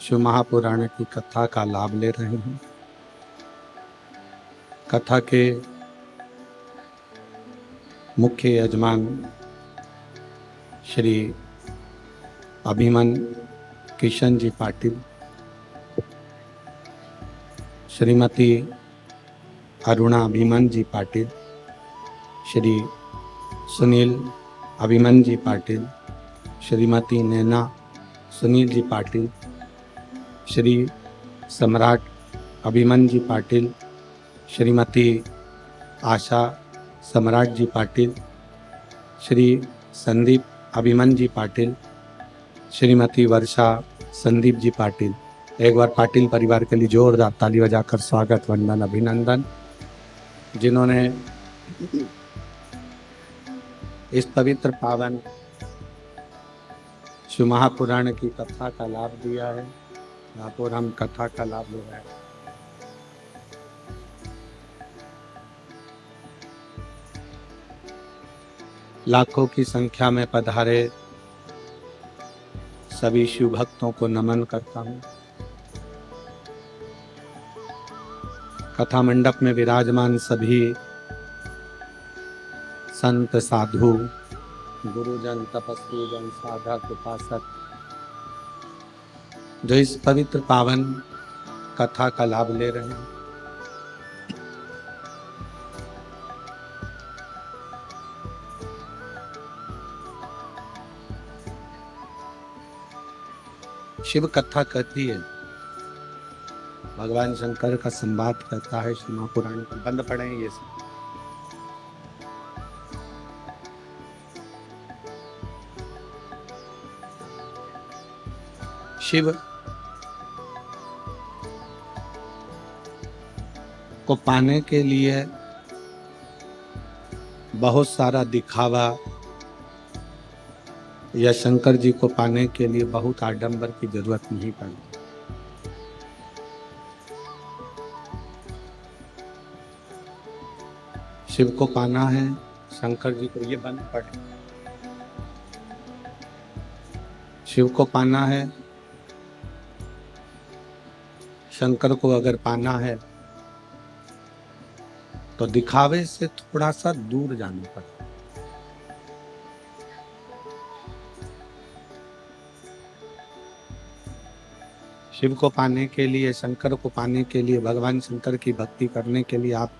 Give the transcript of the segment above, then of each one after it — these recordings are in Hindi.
शिव महापुराण की कथा का लाभ ले रहे हैं। कथा के मुख्य यजमान श्री अभिमन किशन जी पाटिल, श्रीमती अरुणा अभिमन जी पाटिल, श्री सुनील अभिमन जी पाटिल, श्रीमती नैना सुनील जी पाटिल, श्री सम्राट अभिमन जी पाटिल, श्रीमती आशा सम्राट जी पाटिल, श्री संदीप अभिमन जी पाटिल, श्रीमती वर्षा संदीप जी पाटिल। एक बार पाटिल परिवार के लिए जोरदार ताली बजाकर स्वागत, वंदन, अभिनंदन। जिन्होंने इस पवित्र पावन शिव महापुराण की कथा का लाभ दिया है, यहाँ पर हम कथा का लाभ ले रहे हैं। लाखों की संख्या में पधारे सभी शिव भक्तों को नमन करता हूँ। कथा मंडप में विराजमान सभी संत, साधु, गुरुजन, तपस्वी जन, साधक, उपासक जो इस पवित्र पावन कथा का लाभ ले रहे हैं, शिव कथा कहती है, भगवान शंकर का संवाद करता है शिव महापुराण का। बंद पड़े हैं ये सब। शिव को पाने के लिए बहुत सारा दिखावा या शंकर जी को पाने के लिए बहुत आडंबर की जरूरत नहीं पड़ती। शिव को पाना है, शंकर जी को, ये बंद पड़े, शिव को पाना है, शंकर को अगर पाना है तो दिखावे से थोड़ा सा दूर जाना पड़ता। शिव को पाने के लिए, शंकर को पाने के लिए, भगवान शंकर की भक्ति करने के लिए आप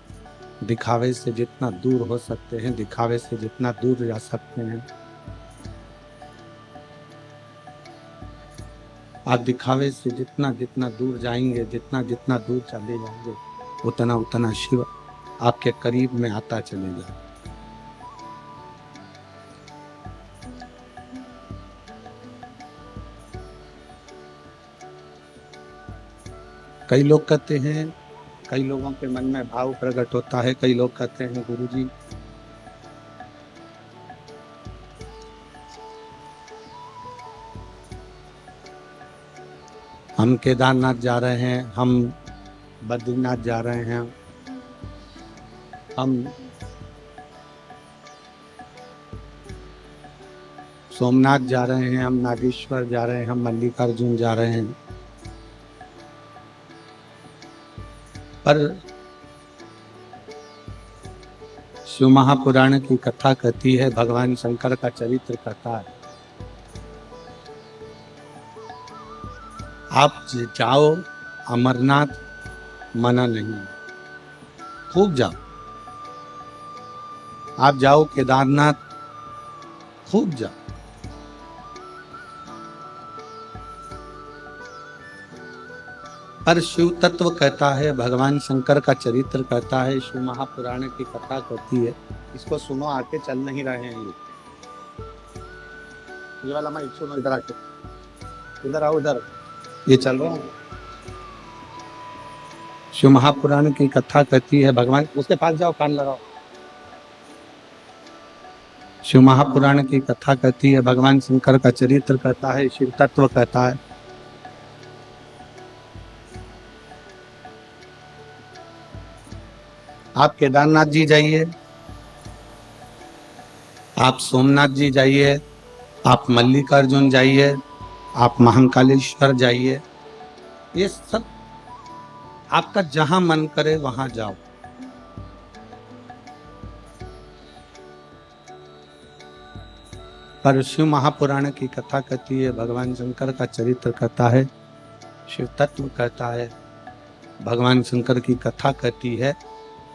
दिखावे से जितना दूर हो सकते हैं, दिखावे से जितना दूर जा सकते हैं, आप दिखावे से जितना जितना दूर जाएंगे, जितना जितना दूर चले जाएंगे, उतना उतना शिव आपके करीब में आता चलेगा। कई लोग कहते हैं, कई लोगों के मन में भाव प्रकट होता है, कई लोग कहते हैं गुरुजी हम केदारनाथ जा रहे हैं, हम बद्रीनाथ जा रहे हैं, हम सोमनाथ जा रहे हैं, हम नागेश्वर जा रहे हैं, हम मल्लिकार्जुन जा रहे हैं। पर शिव महापुराण की कथा कहती है, भगवान शंकर का चरित्र कहता है, आप जाओ अमरनाथ, मना नहीं, खूब जाओ। आप जाओ केदारनाथ, खूब जाओ। पर शिव तत्व कहता है, भगवान शंकर का चरित्र कहता है, शिव महापुराण की कथा कहती है, इसको सुनो, आके चल नहीं रहे हैं ये वाला मैं सुनो, इधर आके, इधर आओ, इधर, ये चल रहा है। शिव महापुराण की कथा कहती है, भगवान, उसके पास जाओ, कान लगाओ। शिव महापुराण की कथा कहती है, भगवान शंकर का चरित्र कहता है, शिव तत्व कहता है। आप केदारनाथ जी जाइए, आप सोमनाथ जी जाइए, आप मल्लिकार्जुन जाइए, आप महाकालेश्वर जाइए, ये सब आपका जहां मन करे वहां जाओ। पर शिव महापुराण की कथा कहती है, भगवान शंकर का चरित्र कहता है, शिव तत्व कहता है, भगवान शंकर की कथा कहती है,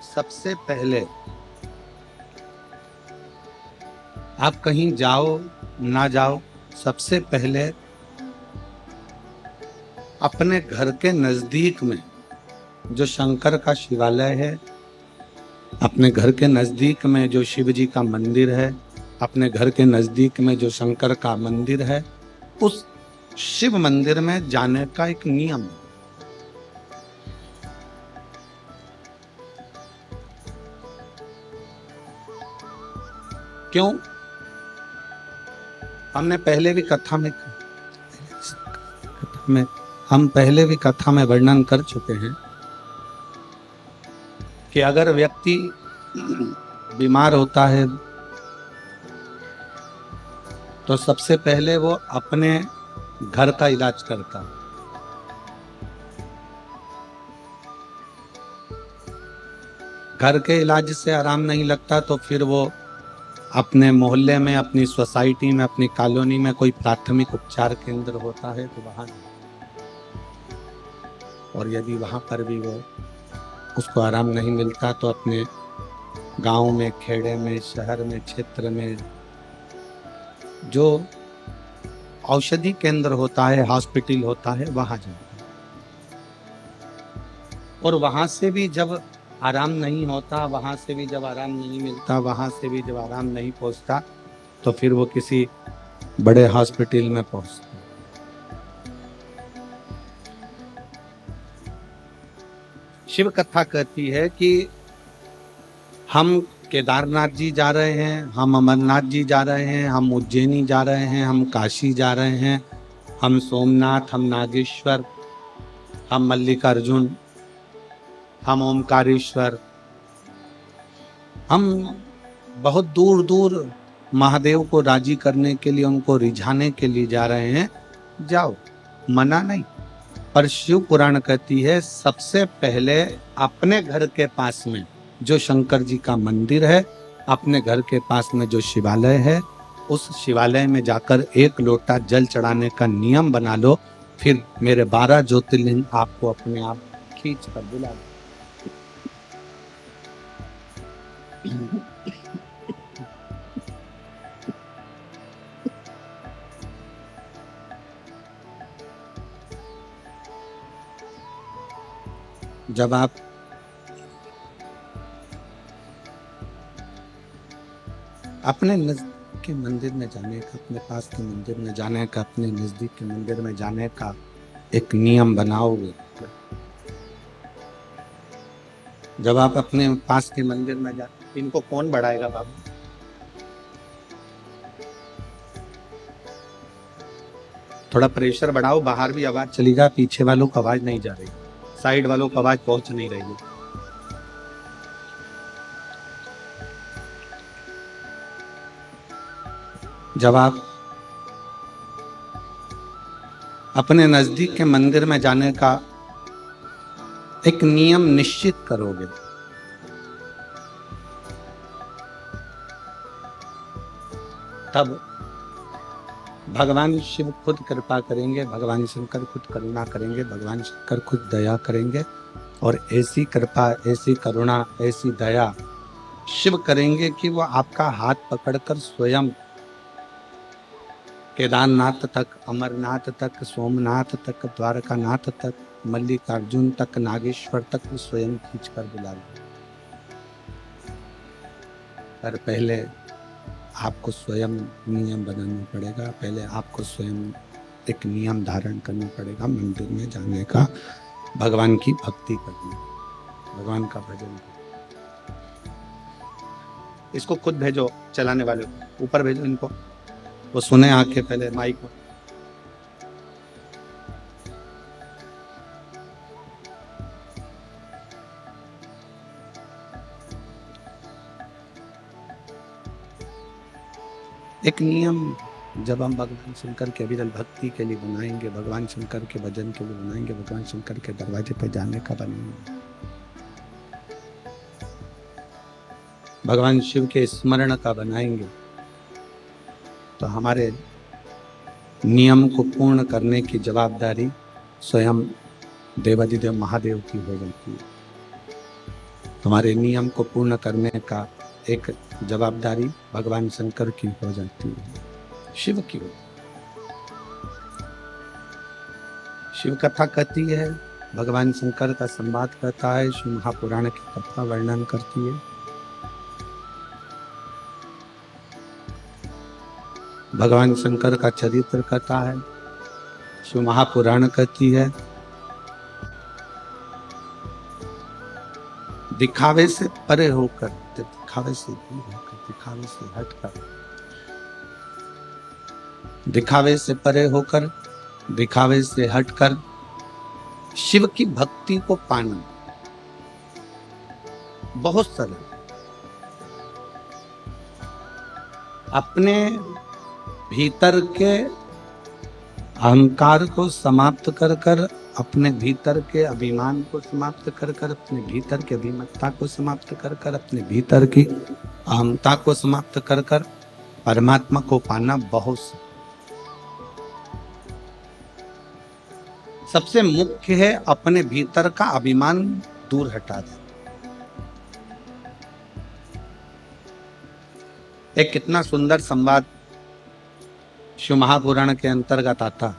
सबसे पहले आप कहीं जाओ ना जाओ, सबसे पहले अपने घर के नजदीक में जो शंकर का शिवालय है, अपने घर के नजदीक में जो शिव जी का मंदिर है, अपने घर के नजदीक में जो शंकर का मंदिर है, उस शिव मंदिर में जाने का एक नियम है। क्यों? हमने पहले भी कथा में हम पहले भी कथा में वर्णन कर चुके हैं कि अगर व्यक्ति बीमार होता है तो सबसे पहले वो अपने घर का इलाज करता है। घर के इलाज से आराम नहीं लगता तो फिर वो अपने मोहल्ले में, अपनी सोसाइटी में, अपनी कॉलोनी में कोई प्राथमिक उपचार केंद्र होता है तो वहां, और यदि वहां पर भी वो उसको आराम नहीं मिलता तो अपने गांव में, खेड़े में, शहर में, क्षेत्र में जो औषधि केंद्र होता है, हॉस्पिटल होता है, वहां जाता है। और वहां से भी जब आराम नहीं होता, वहां से भी जब आराम नहीं मिलता, वहां से भी जब आराम नहीं पहुंचता तो फिर वो किसी बड़े हॉस्पिटल में पहुंचता। शिव कथा कहती है कि हम केदारनाथ जी जा रहे हैं, हम अमरनाथ जी जा रहे हैं, हम उज्जैनी जा रहे हैं, हम काशी जा रहे हैं, हम सोमनाथ, हम नागेश्वर, हम मल्लिकार्जुन, हम ओमकारेश्वर, हम बहुत दूर दूर महादेव को राजी करने के लिए, उनको रिझाने के लिए जा रहे हैं। जाओ, मना नहीं। पर शिव पुराण कहती है सबसे पहले अपने घर के पास में जो शंकर जी का मंदिर है, अपने घर के पास में जो शिवालय है, उस शिवालय में जाकर एक लोटा जल चढ़ाने का नियम बना लो। फिर मेरे 12 ज्योतिर्लिंग आपको अपने आप खींच कर बुला लो। जब आप अपने नजदीक के मंदिर में जाने का, अपने पास के मंदिर में जाने का, अपने नजदीक के मंदिर में जाने का एक नियम बनाओगे, जब आप अपने पास के मंदिर में जाते, इनको कौन बढ़ाएगा बाबू? थोड़ा प्रेशर बढ़ाओ, बाहर भी आवाज चली जा, पीछे वालों को आवाज नहीं जा रही, साइड वालों को आवाज पहुंच नहीं रही है। जब आप अपने नजदीक के मंदिर में जाने का एक नियम निश्चित करोगे, तब भगवान शिव खुद कृपा करेंगे, भगवान शंकर खुद करुणा करेंगे, भगवान शंकर खुद दया करेंगे। और ऐसी कृपा, ऐसी करुणा, ऐसी दया शिव करेंगे कि वो आपका हाथ पकड़कर स्वयं केदारनाथ तक, अमरनाथ तक, सोमनाथ तक, द्वारकानाथ तक, मल्लिकार्जुन तक, नागेश्वर तक स्वयं खींच कर बुला लें। पर पहले आपको स्वयं नियम बनाना पड़ेगा, पहले आपको स्वयं एक नियम धारण करना पड़ेगा मंदिर में जाने का, भगवान की भक्ति करनी, भगवान का भजन करना। इसको खुद भेजो, चलाने वाले को ऊपर भेजो, इनको वो सुने आके पहले माइक में। एक नियम जब हम भगवान शंकर के अविरल भक्ति के लिए बनाएंगे, भगवान शंकर के भजन के लिए बनाएंगे, भगवान शंकर के दरवाजे पे जाने का बनाएंगे, भगवान शिव के स्मरण का बनाएंगे, तो हमारे नियम को पूर्ण करने की जवाबदारी स्वयं देवाधिदेव महादेव की हो जाती है। हमारे नियम को पूर्ण करने का एक जवाबदारी भगवान शंकर की हो जाती है, शिव की हो। शिव कथा कहती है, भगवान शंकर का संवाद करता है, शिव महापुराण की कथा वर्णन करती है। भगवान शंकर का चरित्र कथा है, शिव महापुराण कहती है। दिखावे से परे होकर, दिखावे से दूर होकर, दिखावे से हटकर, दिखावे से परे होकर, दिखावे से हटकर शिव की भक्ति को पाना बहुत सरल। अपने भीतर के अहंकार को समाप्त कर कर, अपने भीतर के अभिमान को समाप्त कर कर, अपने भीतर के अभिमत्ता को समाप्त कर कर, अपने भीतर की अहंता को समाप्त कर कर परमात्मा को पाना बहुत सबसे मुख्य है। अपने भीतर का अभिमान दूर हटा दे। एक कितना सुंदर संवाद शिव महापुराण के अंतर्गत आता।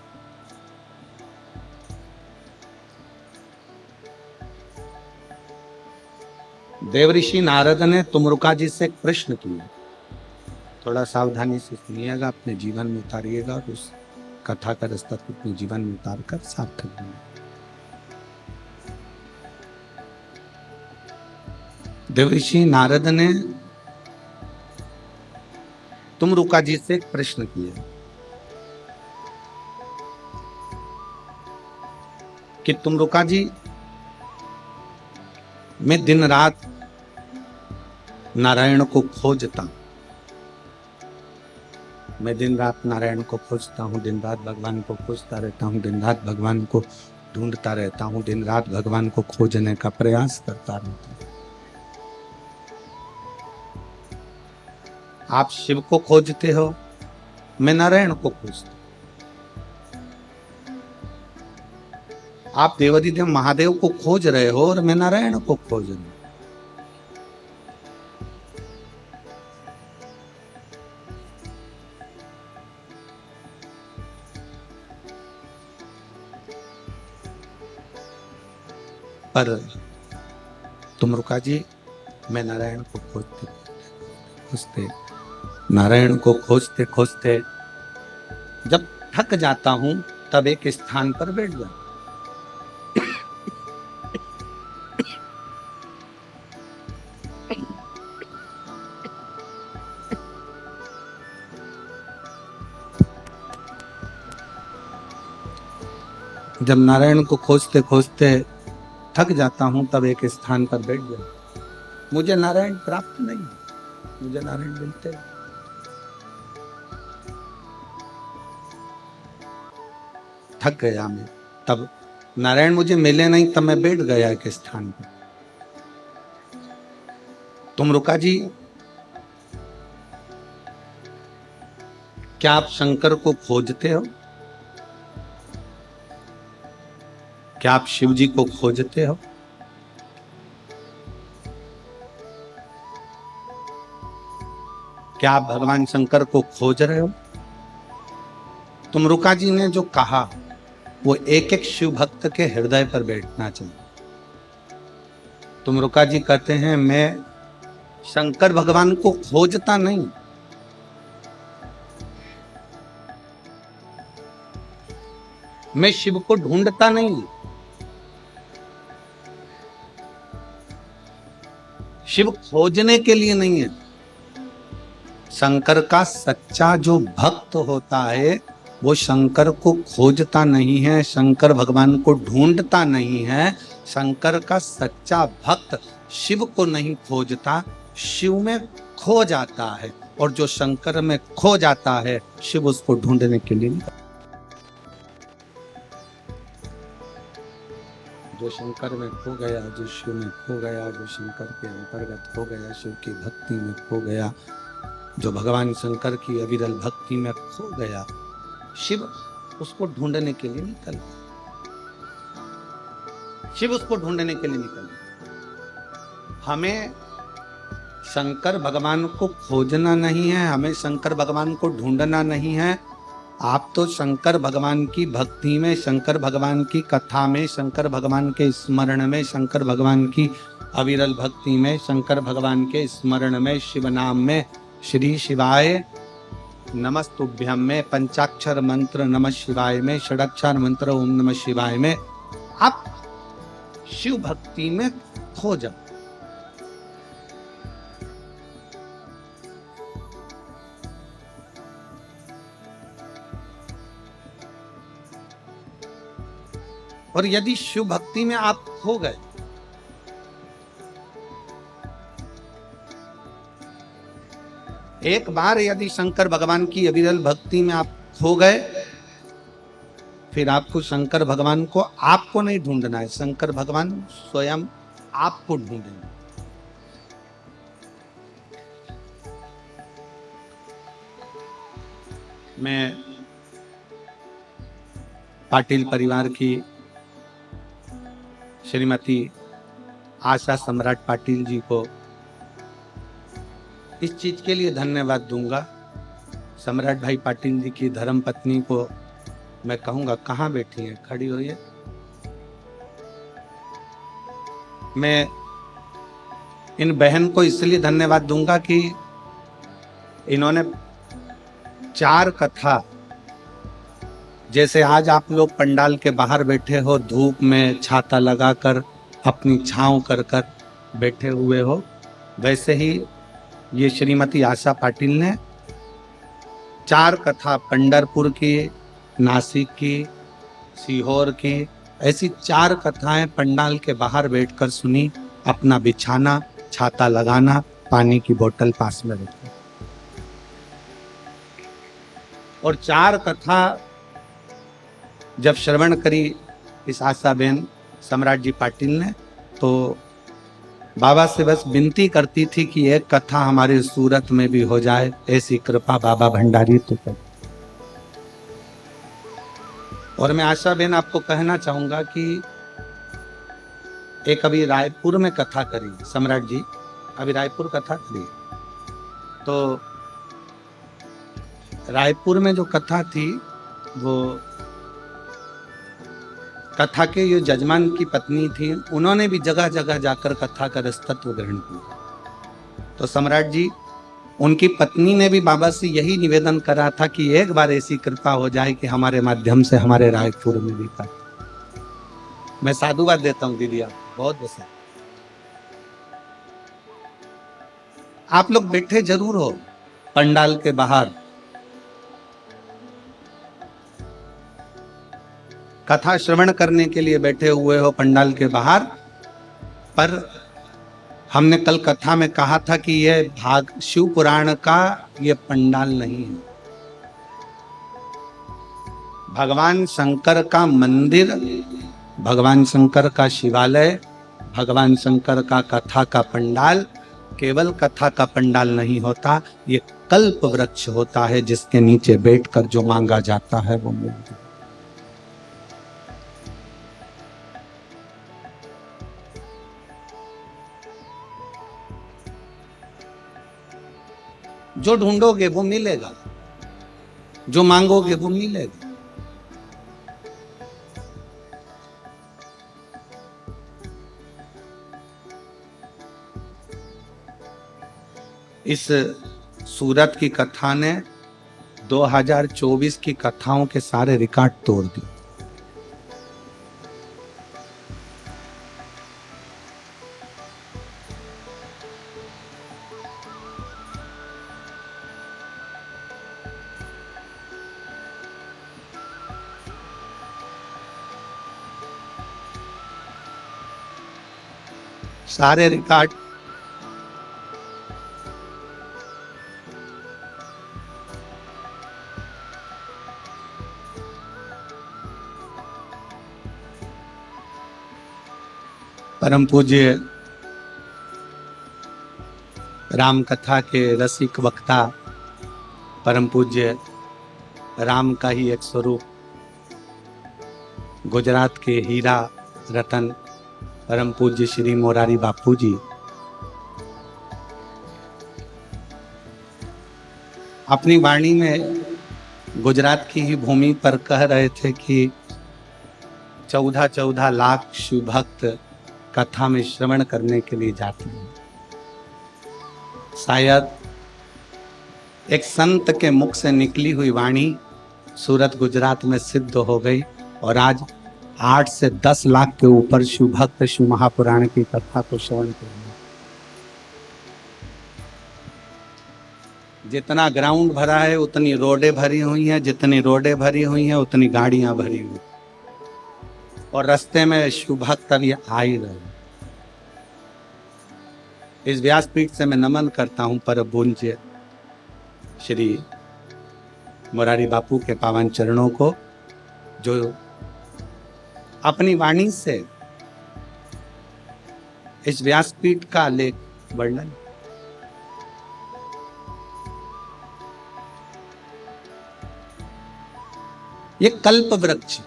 देवऋषि नारद ने तुमरुका जी से एक प्रश्न किया, थोड़ा सावधानी से सुनिएगा, अपने जीवन में उतारिएगा और उस कथा का रास्ता अपने जीवन में उतार कर सार्थक बनिएगा। देवऋषि नारद ने तुमरुका जी से एक प्रश्न किया कि तुमरुका जी, मैं दिन रात नारायण को खोजता हूं, मैं दिन रात नारायण को खोजता हूं, दिन रात भगवान को खोजता रहता हूं, दिन रात भगवान को ढूंढता रहता हूं, दिन रात भगवान को खोजने का प्रयास करता रहता हूं। आप शिव को खोजते हो, मैं नारायण को खोजता हूं। आप देवाधिदेव महादेव को खोज रहे हो और मैं नारायण को खोज रहा हूं। पर तुमरुका जी, मैं नारायण को खोजते खोजते, नारायण को खोजते खोजते जब थक जाता हूं, तब एक स्थान पर बैठ जाता। जब नारायण को खोजते खोजते थक जाता हूं, तब एक स्थान पर बैठ जाता। मुझे नारायण प्राप्त नहीं, मुझे नारायण मिलते। थक गया मैं, तब नारायण मुझे मिले नहीं, तब मैं बैठ गया एक स्थान पर। तुमरुका जी, क्या आप शंकर को खोजते हो? क्या आप शिव जी को खोजते हो? क्या आप भगवान शंकर को खोज रहे हो? तुमरुका जी ने जो कहा, वो एक एक शिव भक्त के हृदय पर बैठना चाहिए। तुमरुका जी कहते हैं, मैं शंकर भगवान को खोजता नहीं, मैं शिव को ढूंढता नहीं। शिव खोजने के लिए नहीं है। शंकर का सच्चा जो भक्त होता है, वो शंकर को खोजता नहीं है, शंकर भगवान को ढूंढता नहीं है। शंकर का सच्चा भक्त शिव को नहीं खोजता, शिव में खो जाता है। और जो शंकर में खो जाता है शिव उसको ढूंढने के लिए निकलता। जो शंकर में खो गया, जो शिव में खो गया, जो शंकर के अंतर्गत हो गया, शिव की भक्ति में खो गया, जो भगवान शंकर की अविरल भक्ति में खो गया, शिव उसको ढूंढने के लिए निकल, शिव उसको ढूंढने के लिए निकल। हमें शंकर भगवान को खोजना नहीं है, हमें शंकर भगवान को ढूंढना नहीं है। आप तो शंकर भगवान की भक्ति में, शंकर भगवान की कथा में, शंकर भगवान के स्मरण में, शंकर भगवान की अविरल भक्ति में, शंकर भगवान के स्मरण में, शिव नाम में, श्री शिवाय नमस्तुभ्यम में, पंचाक्षर मंत्र नमः शिवाय में, षडाक्षर मंत्र ओम नमः शिवाय में आप शिव भक्ति में खो जाओ। और यदि शिव भक्ति में आप खो गए, एक बार यदि शंकर भगवान की अविरल भक्ति में आप खो गए, फिर आपको शंकर भगवान को आपको नहीं ढूंढना है, शंकर भगवान स्वयं आपको ढूंढेंगे। मैं पाटिल परिवार की श्रीमती आशा सम्राट पाटिल जी को इस चीज के लिए धन्यवाद दूंगा। सम्राट भाई पाटिल जी की धर्म पत्नी को मैं कहूंगा, कहाँ बैठी है, खड़ी हुई है। मैं इन बहन को इसलिए धन्यवाद दूंगा कि इन्होंने 4 कथा, जैसे आज आप लोग पंडाल के बाहर बैठे हो, धूप में छाता लगाकर अपनी छांव कर कर बैठे हुए हो, वैसे ही ये श्रीमती आशा पाटिल ने 4 कथा पंढरपुर की, नासिक की, सीहोर की, ऐसी 4 कथाएं पंडाल के बाहर बैठकर सुनी। अपना बिछाना, छाता लगाना, पानी की बोतल पास में रखना, और 4 कथा जब श्रवण करी इस आशा बहन सम्राट जी पाटिल ने, तो बाबा से बस विनती करती थी कि एक कथा हमारे सूरत में भी हो जाए, ऐसी कृपा बाबा भंडारी तो कर। और मैं आशा बहन आपको कहना चाहूंगा कि एक अभी रायपुर में कथा करी सम्राट जी, अभी रायपुर कथा करी, तो रायपुर में जो कथा थी, वो कथा के जो जजमान की पत्नी थी, उन्होंने भी जगह जगह जाकर कथा का रसतत्व ग्रहण किया। तो सम्राट जी, उनकी पत्नी ने भी बाबा से यही निवेदन करा था कि एक बार ऐसी कृपा हो जाए कि हमारे माध्यम से हमारे रायपुर में भी था। मैं साधुवाद देता हूँ दीदी, आप बहुत बसा। आप लोग बैठे जरूर हो पंडाल के बाहर, कथा श्रवण करने के लिए बैठे हुए हो पंडाल के बाहर, पर हमने कल कथा में कहा था कि यह भाग शिव पुराण का यह पंडाल नहीं है। भगवान शंकर का मंदिर, भगवान शंकर का शिवालय, भगवान शंकर का कथा का पंडाल केवल कथा का पंडाल नहीं होता, ये कल्प वृक्ष होता है जिसके नीचे बैठकर जो मांगा जाता है वो मिलता है। जो ढूंढोगे वो मिलेगा, जो मांगोगे वो मिलेगा। इस सूरत की कथा ने 2024 की कथाओं के सारे रिकॉर्ड तोड़ दिए। सारे रिकॉर्ड परम पूज्य राम कथा के रसिक वक्ता, परम पूज्य राम का ही एक स्वरूप, गुजरात के हीरा रतन परम पूज्य श्री मोरारी बापू जी अपनी वाणी में गुजरात की ही भूमि पर कह रहे थे कि 14-14 लाख शिव भक्त कथा में श्रवण करने के लिए जाते हैं। शायद एक संत के मुख से निकली हुई वाणी सूरत गुजरात में सिद्ध हो गई और आज 8 से 10 लाख के ऊपर शिव भक्त शिव महापुराण की कथा को श्रवण कर रहे हैं। जितना ग्राउंड भरा है उतनी रोडें भरी हुई हैं, जितनी रोडें भरी हुई हैं उतनी गाड़ियां भरी हुई, और रास्ते में शिव भक्त अभी आ ही रहे। इस व्यासपीठ से मैं नमन करता हूं परम पूज्य श्री मोरारी बापू के पावन चरणों को, जो अपनी वाणी से इस व्यासपीठ का लेख वर्णन, ये कल्प वृक्ष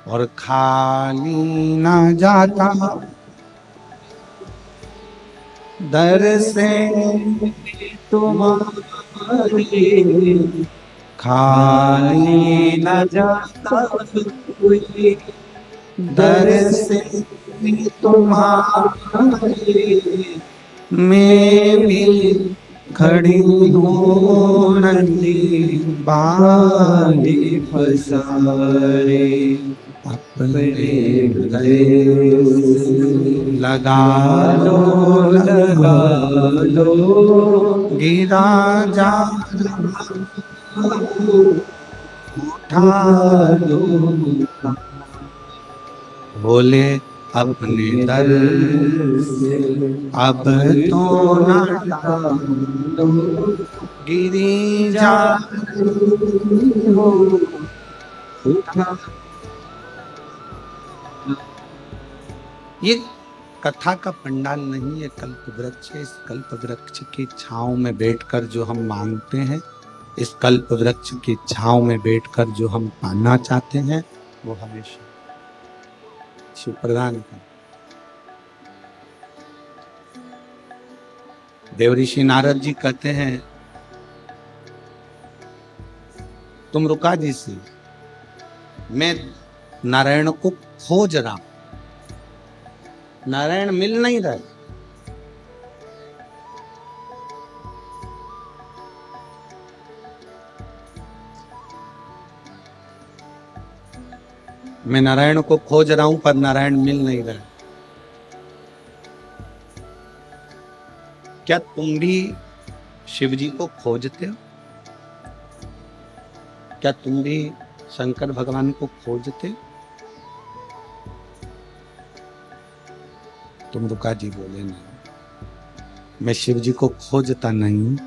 और खाली ना जाता दर से तुम्हारी, खाली ना जाता दर से तुम्हारी, मैं भी खड़ी हूँ नंदी बाली पसारे, अपने गले लगा लो गिरा जा उठा लो, बोले अपने दर से अब तो ना गिरी जा उठा। ये कथा का पंडाल नहीं, ये कल्प वृक्ष है। इस कल्प वृक्ष की छांव में बैठकर जो हम मांगते हैं, इस कल्प वृक्ष की छांव में बैठकर जो हम पाना चाहते हैं, वो हमेशा शिव प्रदान कर। देवऋषि नारद जी कहते हैं, तुम रुका जी से, मैं नारायण को खोज रहा हूं, नारायण मिल नहीं रहे। मैं नारायण को खोज रहा हूं पर नारायण मिल नहीं रहे। क्या तुम भी शिव जी को खोजते हो? क्या तुम भी शंकर भगवान को खोजते हो? तुम रुका जी बोले, नहीं, मैं शिव जी को खोजता नहीं,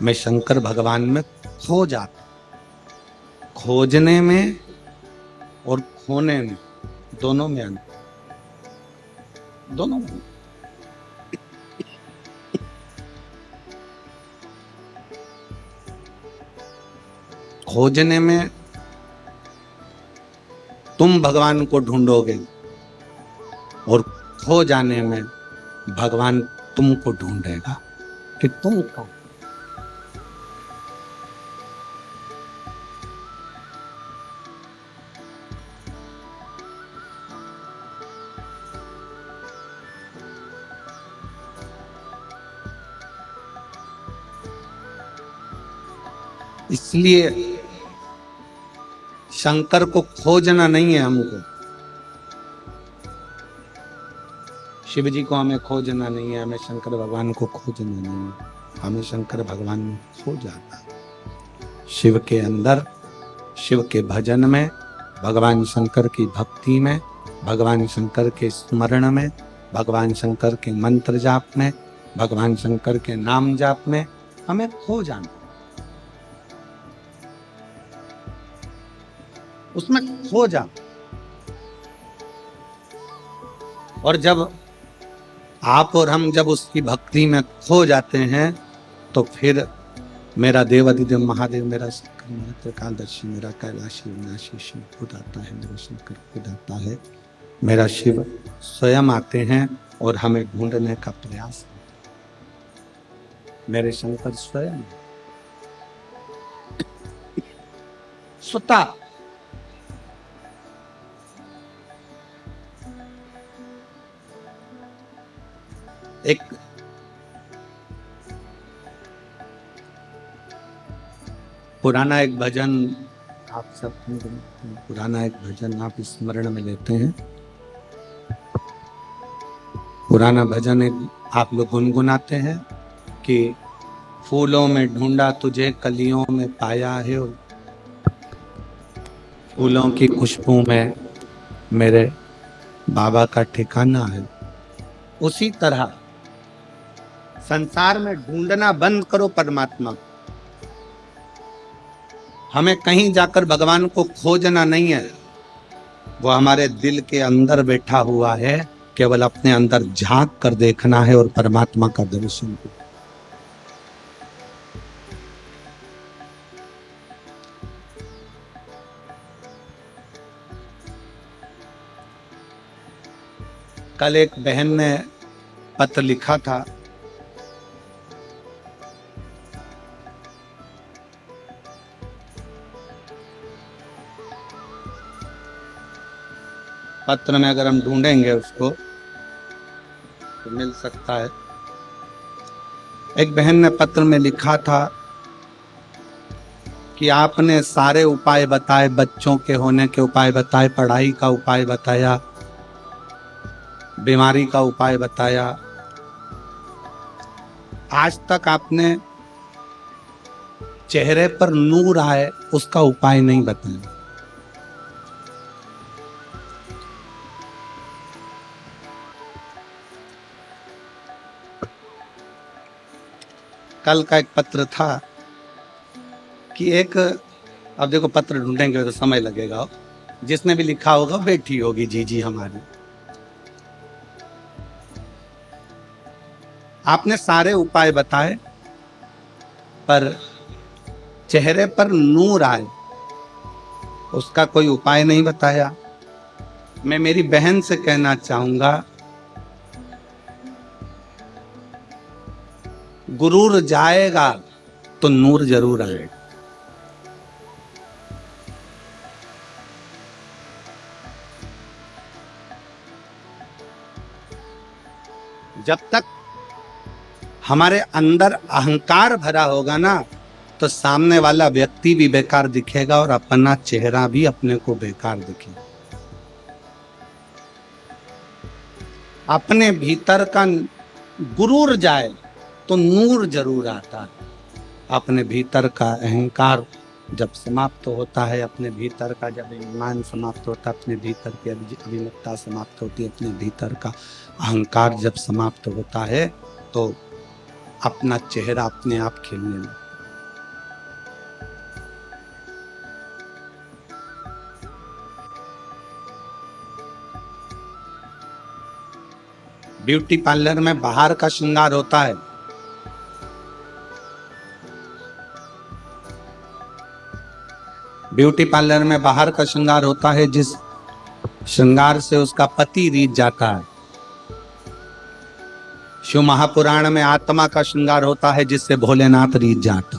मैं शंकर भगवान में खो जाता। खोजने में और खोने में दोनों में अंतर, दोनों में। खोजने में तुम भगवान को ढूंढोगे और खो जाने में भगवान तुमको ढूंढेगा कि तुम कौन। इसलिए शंकर को खोजना नहीं है हमको, शिव जी को हमें खोजना नहीं है, हमें शंकर भगवान को खोजना नहीं है, हमें शंकर भगवान में खो जाना है। शिव के अंदर, शिव के भजन में, भगवान शंकर की भक्ति में, भगवान शंकर के स्मरण में, भगवान शंकर के मंत्र जाप में, भगवान शंकर के नाम जाप में हमें खो जाना, उसमें खो जा। और जब आप और हम जब उसकी भक्ति में खो जाते हैं तो फिर मेरा देवाधिदेव महादेव, मेरा शंकर, मेरा त्रिकालदर्शी, मेरा कैलाशी विनाशी शिव खुद आता है, मेरा शंकर खुद आता है, मेरा शिव स्वयं आते हैं और हमें ढूंढने का प्रयास। मेरे शंकर स्वयं स्वतः एक पुराना एक भजन आप सब पुराना एक भजन आप स्मरण में लेते हैं। पुराना भजन एक आप लोग गुनगुनाते हैं कि फूलों में ढूंढा तुझे कलियों में पाया है, फूलों की खुशबू में मेरे बाबा का ठिकाना है। उसी तरह संसार में ढूंढना बंद करो परमात्मा। हमें कहीं जाकर भगवान को खोजना नहीं है, वो हमारे दिल के अंदर बैठा हुआ है, केवल अपने अंदर झांक कर देखना है और परमात्मा का दर्शन। कल एक बहन ने पत्र लिखा था, पत्र में अगर हम ढूंढेंगे उसको तो मिल सकता है। एक बहन ने पत्र में लिखा था कि आपने सारे उपाय बताए, बच्चों के होने के उपाय बताए, पढ़ाई का उपाय बताया, बीमारी का उपाय बताया, आज तक आपने चेहरे पर नूर आए उसका उपाय नहीं बताया। कल का एक पत्र था कि एक, अब देखो पत्र ढूंढेंगे तो समय लगेगा, जिसने भी लिखा होगा बेटी होगी जीजी हमारी। आपने सारे उपाय बताए पर चेहरे पर नूर आए उसका कोई उपाय नहीं बताया। मैं मेरी बहन से कहना चाहूंगा, गुरूर जाएगा तो नूर जरूर आएगा। जब तक हमारे अंदर अहंकार भरा होगा ना तो सामने वाला व्यक्ति भी बेकार दिखेगा और अपना चेहरा भी अपने को बेकार दिखेगा। अपने भीतर का गुरूर जाए तो नूर जरूर आता है। अपने भीतर का अहंकार जब समाप्त होता है, अपने भीतर का जब ईमान समाप्त होता है, अपने भीतर की अभिमुखता समाप्त होती है, अपने भीतर का अहंकार जब समाप्त होता है तो अपना चेहरा अपने आप खिलने लगता है। ब्यूटी पार्लर में बाहर का श्रृंगार होता है, ब्यूटी पार्लर में बाहर का श्रृंगार होता है जिस श्रृंगार से उसका पति रीझ जाता है। शिव महापुराण में आत्मा का श्रृंगार होता है जिससे भोलेनाथ रीझ जाता।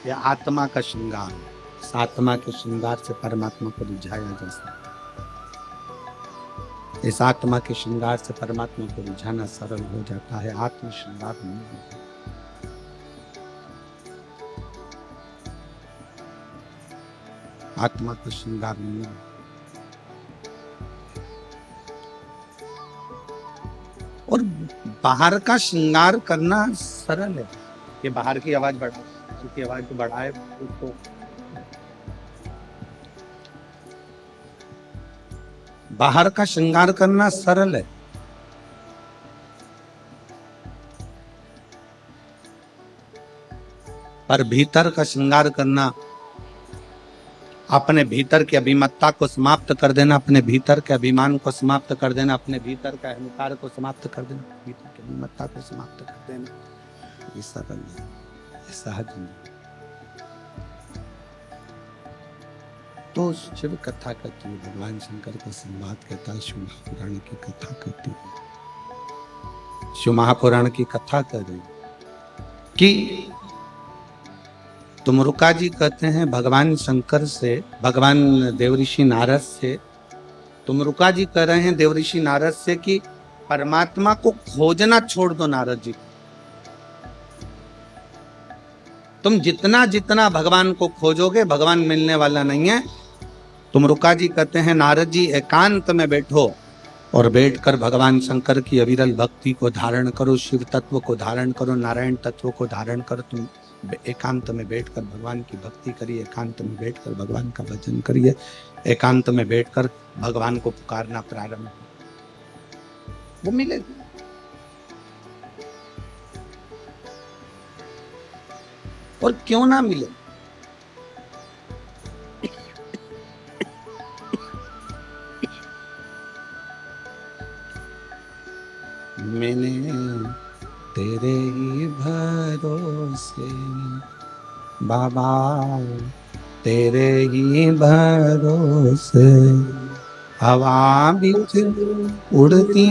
यह आत्मा का श्रृंगार, इस आत्मा के श्रृंगार से परमात्मा को रिझाया जा सकता है। इस आत्मा के श्रृंगार से परमात्मा को रिझाना सरल हो जाता है, आत्म श्रृंगार नहीं होता। आत्मा का श्रृंगार नहीं है। और बाहर का श्रृंगार करना सरल है। ये बाहर की आवाज बढ़ा, की आवाज को बढ़ाए उसको, बाहर का श्रृंगार करना सरल है। पर भीतर का श्रृंगार करना, अपने भीतर की अभिमत्ता को समाप्त कर देना, अपने भीतर के अभिमान को समाप्त कर देना, अपने भीतर का अहंकार को समाप्त कर देना, भीतर की अभिमत्ता को समाप्त कर देना, ये सरल है, ये सहज नहीं। तो शिव कथा करती है, भगवान शंकर का संवाद कहता है, शिव महापुराण की कथा करती है, शिव महापुराण की कथा कर रही कि तुमरुका जी कहते हैं भगवान शंकर से, भगवान देवऋषि नारद से, तुमरुका जी कह रहे हैं देवऋषि नारद से कि परमात्मा को खोजना छोड़ दो नारद जी, तुम जितना जितना भगवान को खोजोगे भगवान मिलने वाला नहीं है। तुमरुका जी कहते हैं नारद जी एकांत में बैठो और बैठकर भगवान शंकर की अविरल भक्ति को धारण करो, शिव तत्व को धारण करो, नारायण तत्व को धारण करो। तुम एकांत में बैठकर भगवान की भक्ति करिए, एकांत में बैठकर भगवान का भजन करिए, एकांत में बैठकर भगवान को पुकारना प्रारंभ, वो मिलेगी। और क्यों ना मिले, मैंने तेरे ही भरोसे बाबा, तेरे ही भरोसे हवा बिच उड़ती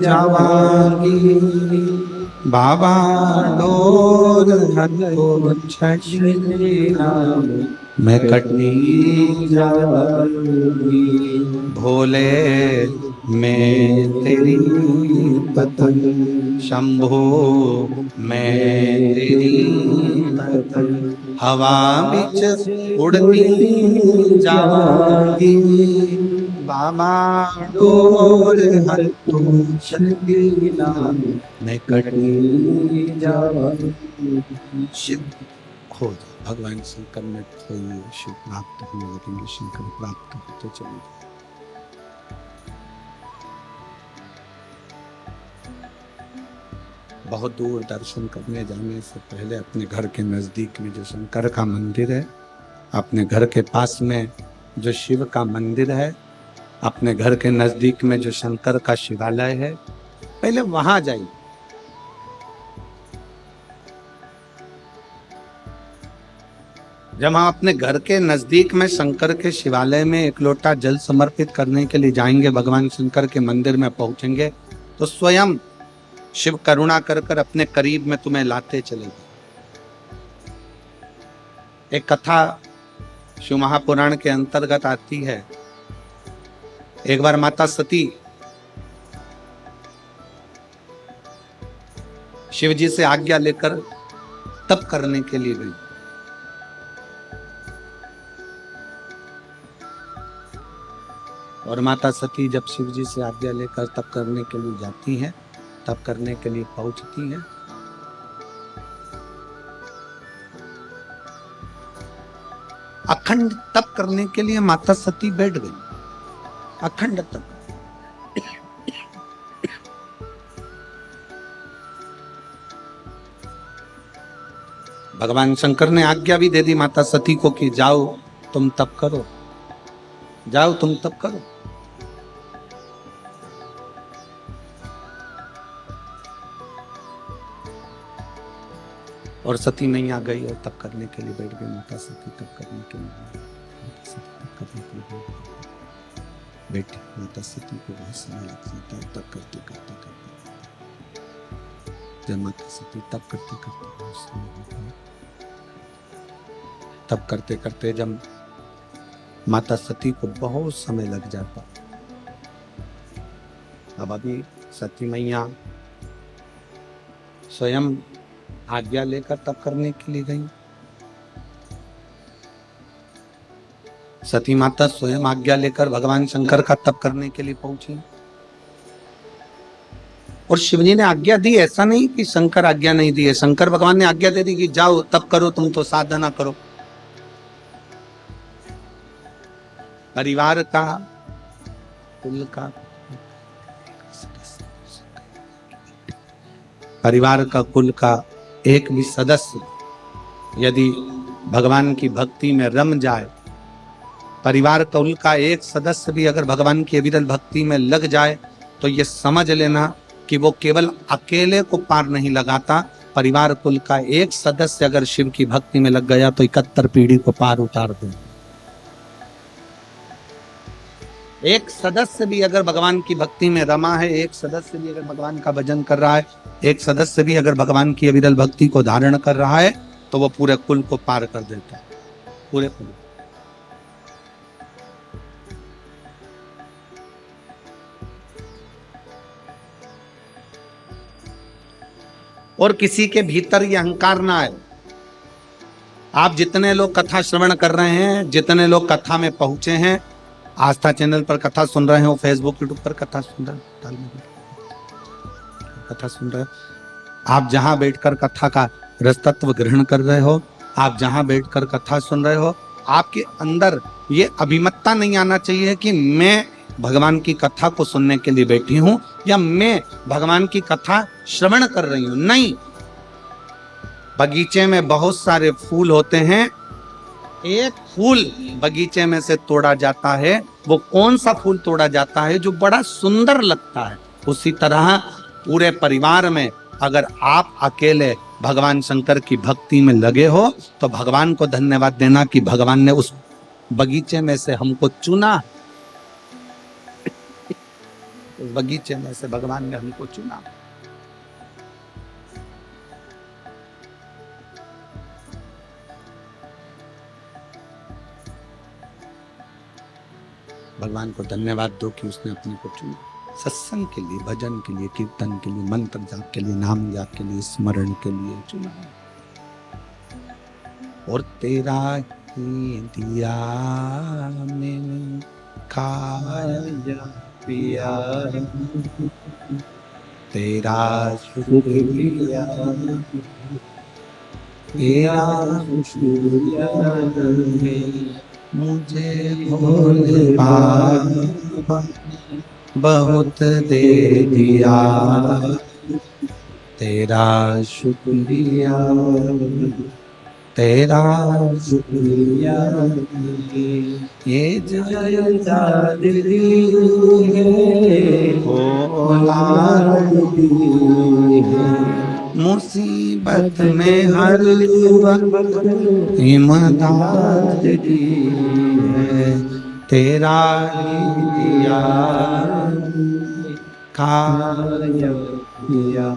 जावांगी बाबा, डोर हलो छछना मैं कटनी जाऊंगी, भोले मैं तेरी पतंग, शंभो मैं तेरी पतंग, हवा बिच उड़ती जाऊंगी बाबा, डोर हलो छछना मैं कटनी जाऊंगी। शिव खोज, भगवान शंकर में खोइए, शिव प्राप्त होने लगेंगे, शंकर प्राप्त होते चले। बहुत दूर दर्शन करने जाने से पहले अपने घर के नजदीक में जो शंकर का मंदिर है, अपने घर के पास में जो शिव का मंदिर है, अपने घर के नजदीक में जो शंकर का शिवालय है, पहले वहां जाइए। जब हम अपने घर के नजदीक में शंकर के शिवालय में एक लोटा जल समर्पित करने के लिए जाएंगे, भगवान शंकर के मंदिर में पहुंचेंगे, तो स्वयं शिव करुणा कर कर अपने करीब में तुम्हें लाते चलेंगे। एक कथा शिव महापुराण के अंतर्गत आती है। एक बार माता सती शिव जी से आज्ञा लेकर तप करने के लिए गई। और माता सती जब शिव जी से आज्ञा लेकर तप करने के लिए जाती हैं, तप करने के लिए पहुंचती हैं, अखंड तप करने के लिए माता सती बैठ गई, अखंड तप। भगवान शंकर ने आज्ञा भी दे दी माता सती को कि जाओ तुम तप करो, जाओ तुम तप करो। और सती मैया गई और तप करने के लिए बैठ गई। माता सती तप करने के लिए बैठी। माता सती को बहुत समय लग जाता है तप करते करते करते। जब माता सती तप करते करते बहुत समय होता है, तप करते करते जब माता सती को बहुत समय लग जाता, अब अभी सती मैया स्वयं आज्ञा लेकर तप करने के लिए गई। सती माता स्वयं आज्ञा लेकर भगवान शंकर का तप करने के लिए पहुंची। और शिवजी ने आज्ञा दी, ऐसा नहीं कि शंकर आज्ञा नहीं दी है। शंकर भगवान ने आज्ञा दे दी कि जाओ तप करो, तुम तो साधना करो। परिवार का, कुल का, परिवार का, कुल का एक भी सदस्य यदि भगवान की भक्ति में रम जाए, परिवार कुल का एक सदस्य भी अगर भगवान की अविरल भक्ति में लग जाए, तो ये समझ लेना कि वो केवल अकेले को पार नहीं लगाता, परिवार कुल का एक सदस्य अगर शिव की भक्ति में लग गया तो 71 पीढ़ी को पार उतार दे। एक सदस्य भी अगर भगवान की भक्ति में रमा है, एक सदस्य भी अगर भगवान का भजन कर रहा है, एक सदस्य भी अगर भगवान की अविरल भक्ति को धारण कर रहा है, तो वो पूरे कुल को पार कर देता है, पूरे कुल। और किसी के भीतर ये अहंकार ना आए। आप जितने लोग कथा श्रवण कर रहे हैं, जितने लोग कथा में पहुंचे हैं, आस्था चैनल पर कथा सुन रहे हो, फेसबुक यूट्यूब पर कथा सुन रहे हो, कथा सुन रहे हो, आप जहां बैठकर कथा का रसतत्व ग्रहण कर रहे हो, आप जहां बैठकर कथा सुन रहे हो, आपके अंदर ये अभिमतता नहीं आना चाहिए कि मैं भगवान की कथा को सुनने के लिए बैठी हूं या मैं भगवान की कथा श्रवण कर रही हूं। नहीं, बगीचे में बहुत सारे फूल होते हैं, एक फूल बगीचे में से तोड़ा जाता है, वो कौन सा फूल तोड़ा जाता है? जो बड़ा सुंदर लगता है। उसी तरह पूरे परिवार में अगर आप अकेले भगवान शंकर की भक्ति में लगे हो, तो भगवान को धन्यवाद देना कि भगवान ने उस बगीचे में से हमको चुना, उस बगीचे में से भगवान ने हमको चुना। भगवान को धन्यवाद दो कि उसने अपने को चुना, सत्संग के लिए, भजन के लिए, कीर्तन के लिए, मंत्र जाप के लिए, नाम जाप के लिए, स्मरण के लिए चुना। और तेरा ही दिया मैंने खाया पिया, तेरा शुक्रिया, तेरा शुक्रिया मुझे भोले बाबा बहुत दे दिया, तेरा शुक्रिया, तेरा शुक्रिया, ये जय दी है औलाद दी है, मुसीबत में हर वक्त इमदाद दी है, तेरा ही दिया खाया पिया,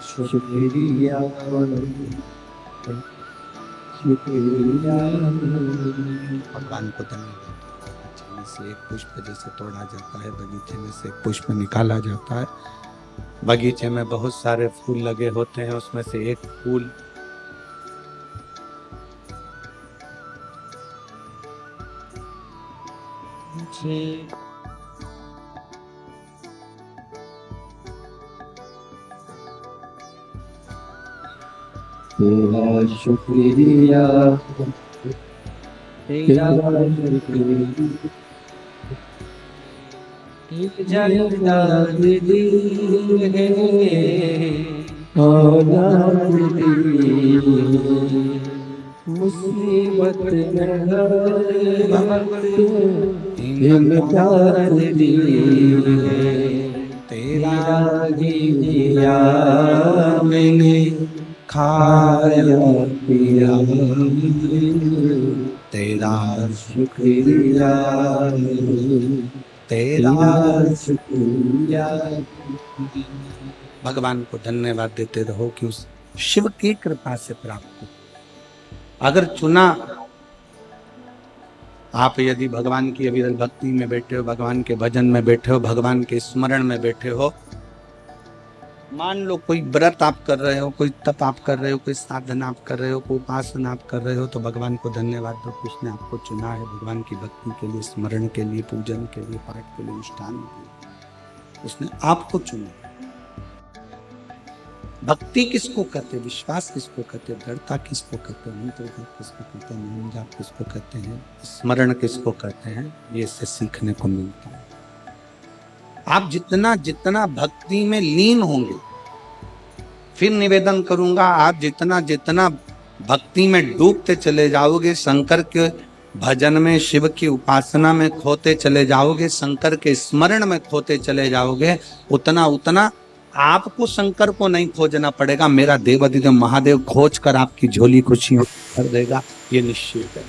शुक्रिया शुक्रिया। भगवान को धन्यवाद। बगीचे में से एक पुष्प जैसे तोड़ा जाता है, बगीचे में से एक पुष्प निकाला जाता है, बगीचे में बहुत सारे फूल लगे होते हैं, उसमें से एक फूल तेरा शुक्रिया, तेरा शुक्रिया, औलाद दी है औलाद दी, मुसीबत में हर वक्त इमदाद दी है, तेरा ही दिया मैंने खाया पिया, तेरा शुक्रिया, तेरा शुक्रिया। भगवान को धन्यवाद देते रहो कि उस शिव की कृपा से प्राप्त हो। अगर चुना, आप यदि भगवान की अविरल भक्ति में बैठे हो, भगवान के भजन में बैठे हो, भगवान के स्मरण में बैठे हो, मान लो कोई व्रत आप कर रहे हो, कोई तप आप कर रहे हो, कोई साधना आप कर रहे हो, कोई उपासना आप कर रहे हो, तो भगवान को धन्यवाद दो कि उसने आपको चुना है भगवान की भक्ति के लिए, स्मरण के लिए, पूजन के लिए, पाठ के लिए, अनुष्ठान के लिए, उसने आपको चुना। भक्ति किसको कहते हैं? विश्वास किसको कहते हैं? दृढ़ता किसको कहते हैं? मंत्र जाप किसको कहते हैं? नाम जाप किसको कहते हैं? स्मरण किसको कहते हैं? ये इससे सीखने को मिलता है। आप जितना जितना भक्ति में लीन होंगे, फिर निवेदन करूंगा, आप जितना जितना भक्ति में डूबते चले जाओगे, शंकर के भजन में, शिव की उपासना में खोते चले जाओगे, शंकर के स्मरण में खोते चले जाओगे, उतना उतना आपको शंकर को नहीं खोजना पड़ेगा, मेरा देवाधिदेव महादेव खोज कर आपकी झोली खुशियों कर देगा, ये निश्चित है।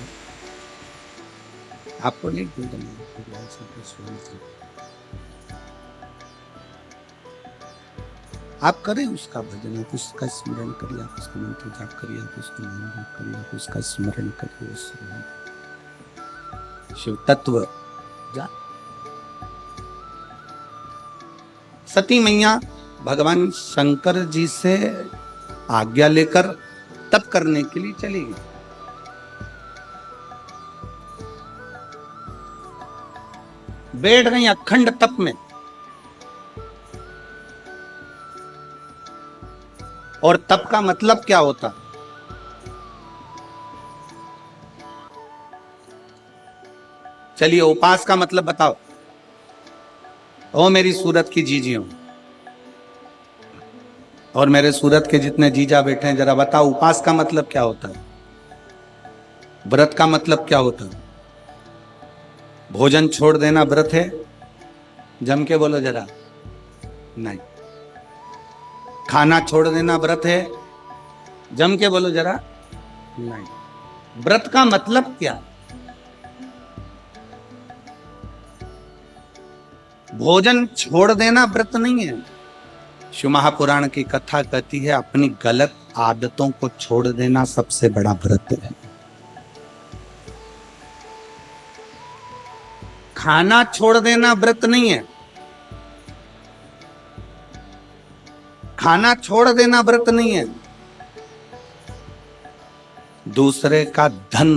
आपको नहीं खोजना, आप करें उसका भजन, आप उसका स्मरण करिए, आप उसका मंत्र जाप करिए, आप उसका नाम जाप करिए, आप उसका स्मरण करिए। शिव तत्व जा। सती मैया भगवान शंकर जी से आज्ञा लेकर तप करने के लिए चली गई। बैठ गई अखंड तप में, और तप का मतलब क्या होता? चलिए उपास का मतलब बताओ। ओ मेरी सूरत की जीजियों और मेरे सूरत के जितने जीजा बैठे हैं, जरा बताओ उपास का मतलब क्या होता है? व्रत का मतलब क्या होता है? भोजन छोड़ देना व्रत है? जम के बोलो जरा। नहीं। खाना छोड़ देना व्रत है? जम के बोलो जरा। नहीं। व्रत का मतलब क्या? भोजन छोड़ देना व्रत नहीं है। शिव महापुराण की कथा कहती है अपनी गलत आदतों को छोड़ देना सबसे बड़ा व्रत है। खाना छोड़ देना व्रत नहीं है। खाना छोड़ देना व्रत नहीं है। दूसरे का धन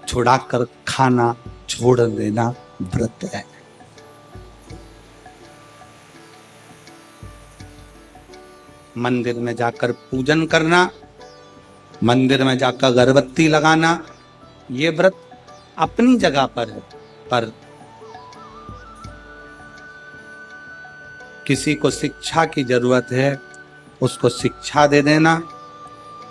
छुड़ाकर खाना छोड़ देना व्रत है। मंदिर में जाकर पूजन करना, मंदिर में जाकर अगरबत्ती लगाना, ये व्रत अपनी जगह पर है, पर किसी को शिक्षा की जरूरत है उसको शिक्षा दे देना,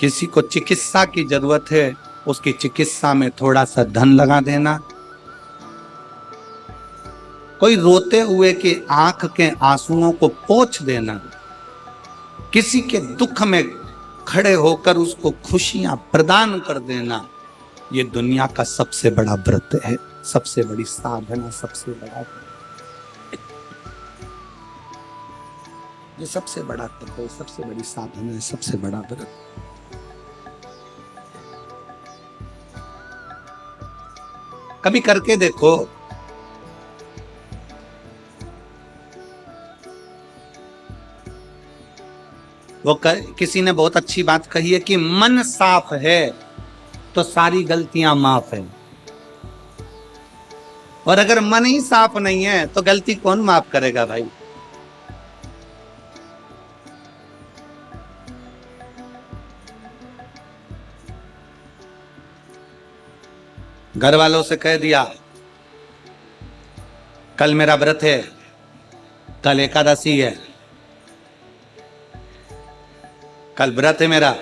किसी को चिकित्सा की जरूरत है उसकी चिकित्सा में थोड़ा सा धन लगा देना, कोई रोते हुए की आंख के आंसुओं को पोंछ देना, किसी के दुख में खड़े होकर उसको खुशियां प्रदान कर देना, ये दुनिया का सबसे बड़ा व्रत है, सबसे बड़ी साधना, सबसे बड़ा, ये सबसे बड़ा तप है, सबसे बड़ी साधना है, सबसे बड़ा व्रत। कभी करके देखो। किसी ने बहुत अच्छी बात कही है कि मन साफ है तो सारी गलतियां माफ है, और अगर मन ही साफ नहीं है तो गलती कौन माफ करेगा भाई? घर वालों से कह दिया कल मेरा व्रत है, कल एकादशी है, कल व्रत है मेरा।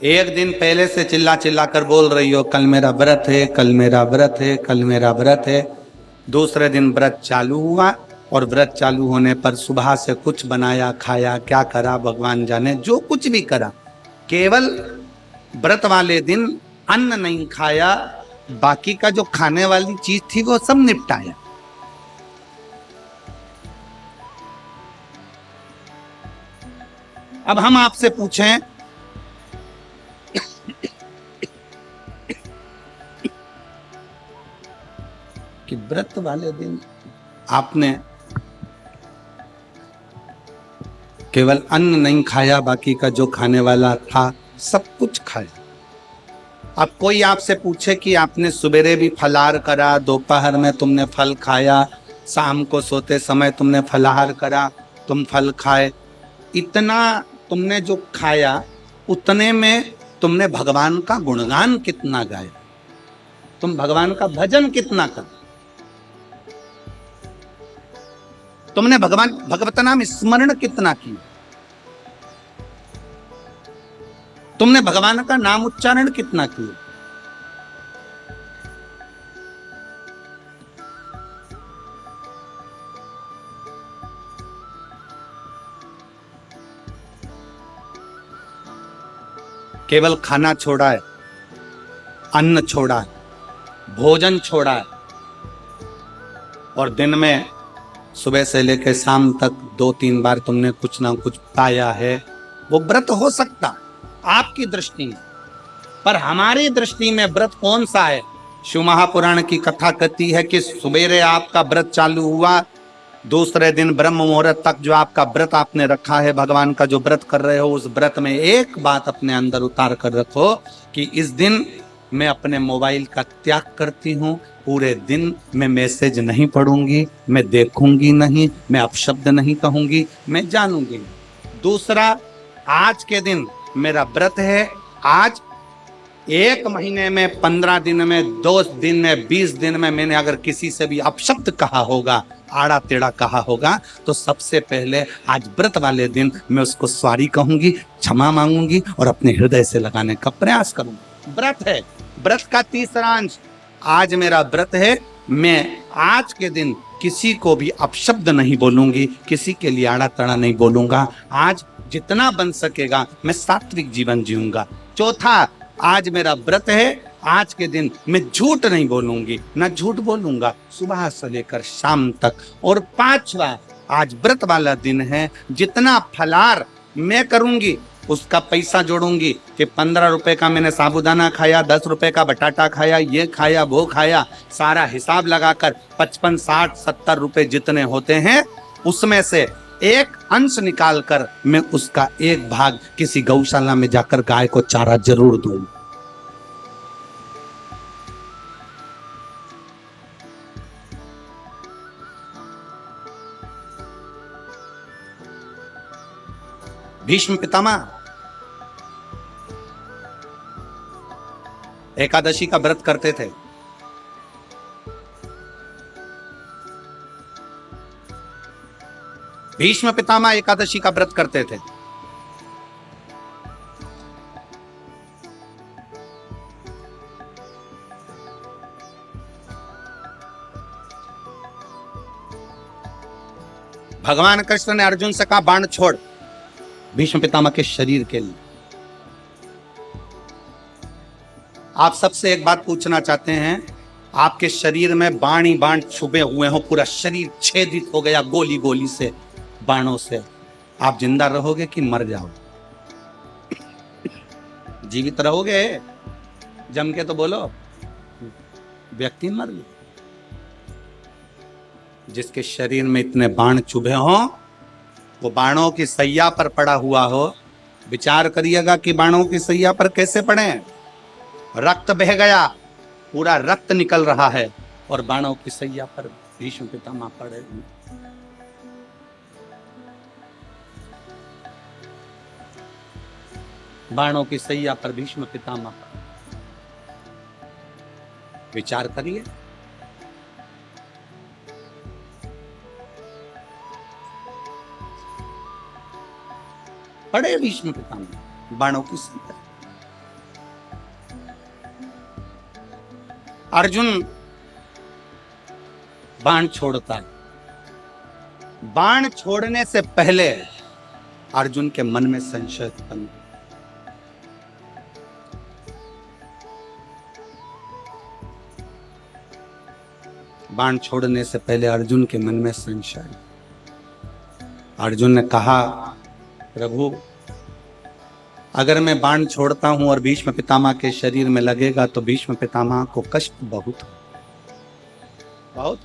एक दिन पहले से चिल्ला चिल्ला कर बोल रही हो कल मेरा व्रत है, कल मेरा व्रत है, कल मेरा व्रत है। दूसरे दिन व्रत चालू हुआ और व्रत चालू होने पर सुबह से कुछ बनाया खाया, क्या करा भगवान जाने, जो कुछ भी करा, केवल व्रत वाले दिन अन्न नहीं खाया, बाकी का जो खाने वाली चीज थी वो सब निपटाया। अब हम आपसे पूछें कि व्रत वाले दिन आपने केवल अन्न नहीं खाया, बाकी का जो खाने वाला था सब कुछ खाया। अब कोई आपसे पूछे कि आपने सवेरे भी फलाहार करा, दोपहर में तुमने फल खाया, शाम को सोते समय तुमने फलाहार करा, तुम फल खाए, इतना तुमने जो खाया उतने में तुमने भगवान का गुणगान कितना गाया, तुम भगवान का भजन कितना कर। तुमने भगवत नाम स्मरण कितना किया? तुमने भगवान का नाम उच्चारण कितना किया? केवल खाना छोड़ा है, अन्न छोड़ा है, भोजन छोड़ा है, और दिन में सुबह से लेकर शाम तक 2-3 बार तुमने कुछ ना कुछ पाया है, वो व्रत हो सकता आपकी दृष्टि में, पर हमारी दृष्टि में व्रत कौन सा है? शिव महापुराण की कथा कहती है कि सुबेरे आपका व्रत चालू हुआ, दूसरे दिन ब्रह्म मुहूर्त तक जो आपका व्रत आपने रखा है, भगवान का जो व्रत कर रहे हो, उस व्रत में एक बात अपने अंदर उतार कर रखो कि इस दिन मैं अपने मोबाइल का त्याग करती हूँ, पूरे दिन मैं मैसेज नहीं पढ़ूंगी, मैं देखूंगी नहीं, मैं अपशब्द नहीं कहूंगी, मैं जानूंगी। दूसरा, आज के दिन मेरा व्रत है, आज 1 महीने में, 15 दिन में, 2 दिन में, 20 दिन में मैंने अगर किसी से भी अपशब्द कहा होगा, आड़ा टेढ़ा कहा होगा, तो सबसे पहले आज व्रत वाले दिन मैं उसको सॉरी कहूंगी, क्षमा मांगूंगी और अपने हृदय से लगाने का प्रयास करूंगी। व्रत है, व्रत का तीसरा अंश, आज मेरा व्रत है, मैं आज के दिन किसी को भी अपशब्द नहीं बोलूंगी, किसी के लिए आड़ा टेढ़ा नहीं बोलूंगा, आज जितना बन सकेगा मैं सात्विक जीवन जीऊंगा। चौथा, आज मेरा व्रत है, आज के दिन मैं झूठ नहीं बोलूंगी, ना झूठ बोलूंगा सुबह से लेकर शाम तक। और 5वां, आज व्रत वाला दिन है, जितना फलार मैं करूंगी उसका पैसा जोड़ूंगी कि 15 रुपए का मैंने साबूदाना खाया, 10 रुपए का बटाटा खाया, ये खाया, वो खाया, सारा हिसाब लगाकर 55, 60, 70 रुपए जितने होते हैं, उसमें से एक अंश निकालकर मैं उसका एक भाग किसी गौशाला में जाकर गाय को चारा जरूर दूं। भीष्म पितामह एकादशी का व्रत करते थे। भीष्म पितामह एकादशी का व्रत करते थे। भगवान कृष्ण ने अर्जुन से कहा, बाण छोड़, भीष्म पितामह के शरीर के लिए। आप सबसे एक बात पूछना चाहते हैं, आपके शरीर में बाण ही बाण छुपे हुए हो, पूरा शरीर छेदित हो गया गोली गोली से, बाणों से, आप जिंदा रहोगे कि मर जाओगे? जीवित रहोगे? जम के तो बोलो। व्यक्ति मर गया। जिसके शरीर में इतने बाण चुभे हो, वो बाणों की सैया पर पड़ा हुआ हो, विचार करिएगा कि बाणों की सैया पर कैसे पड़े। रक्त बह गया, पूरा रक्त निकल रहा है, और बाणों की सैया पर भीष्म पितामह पड़े। बाणों की सैया पर भीष्म पितामह, विचार करिए। पड़े भीष्म पितामह बाणों की सैया। अर्जुन बाण छोड़ता है। बाण छोड़ने से पहले अर्जुन के मन में संशय उत्पन्न, बाण छोड़ने से पहले अर्जुन के मन में संशय। अर्जुन ने कहा, प्रभु, अगर मैं बाण छोड़ता हूं और भीष्म पितामह के शरीर में लगेगा तो भीष्म पितामह को कष्ट बहुत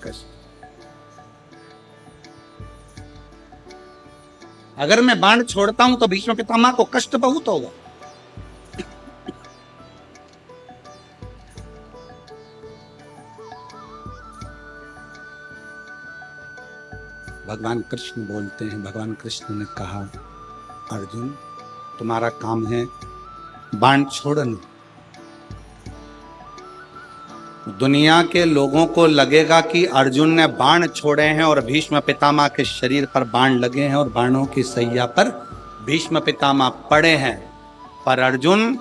कष्ट। अगर मैं बाण छोड़ता हूं तो भीष्म पितामह को कष्ट बहुत होगा। भगवान कृष्ण बोलते हैं, भगवान कृष्ण ने कहा, अर्जुन, तुम्हारा काम है बाण छोड़ना, दुनिया के लोगों को लगेगा कि अर्जुन ने बाण छोड़े हैं और भीष्म पितामह के शरीर पर बाण लगे हैं और बाणों की सैया पर भीष्म पितामह पड़े हैं। पर अर्जुन,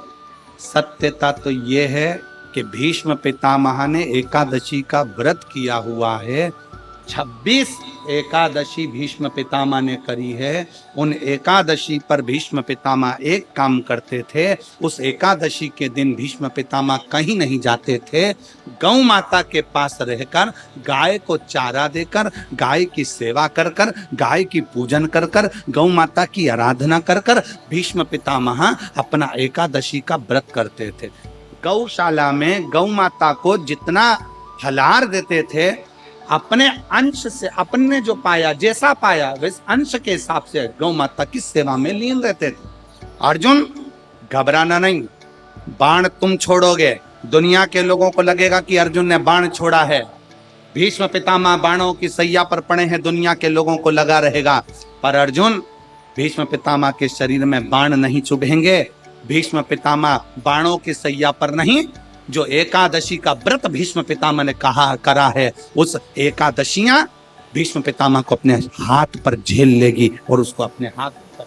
सत्यता तो यह है कि भीष्म पितामह ने एकादशी का व्रत किया हुआ है। 26 एकादशी भीष्म पितामह ने करी है। उन एकादशी पर भीष्म पितामह एक काम करते थे, उस एकादशी के दिन भीष्म पितामह कहीं नहीं जाते थे। गौ माता के पास रहकर, गाय को चारा देकर, गाय की सेवा कर कर, गाय की पूजन कर कर, गौ माता की आराधना कर कर भीष्म पितामह अपना एकादशी का व्रत करते थे। गौशाला में गौ माता को जितना फलाहार देते थे, अपने अंश से, अपने जो पाया, जैसा पाया वैसे अंश के हिसाब से गौ माता की सेवा में लीन रहते थे। अर्जुन, घबराना नहीं, बाण तुम छोड़ोगे, दुनिया के लोगों को लगेगा कि अर्जुन ने बाण छोड़ा है। भीष्म पितामह बाणों की सैया पर पड़े हैं, दुनिया के लोगों को लगा रहेगा। पर अर्जुन, भीष्म पितामह के शरीर में बाण नहीं चुभेंगे। भीष्म पितामह बाणों की सैया पर नहीं, जो एकादशी का व्रत भीष्म पितामह ने करा है, उस एकादशियां भीष्म पितामह को अपने हाथ पर झेल लेगी और उसको अपने हाथ पर।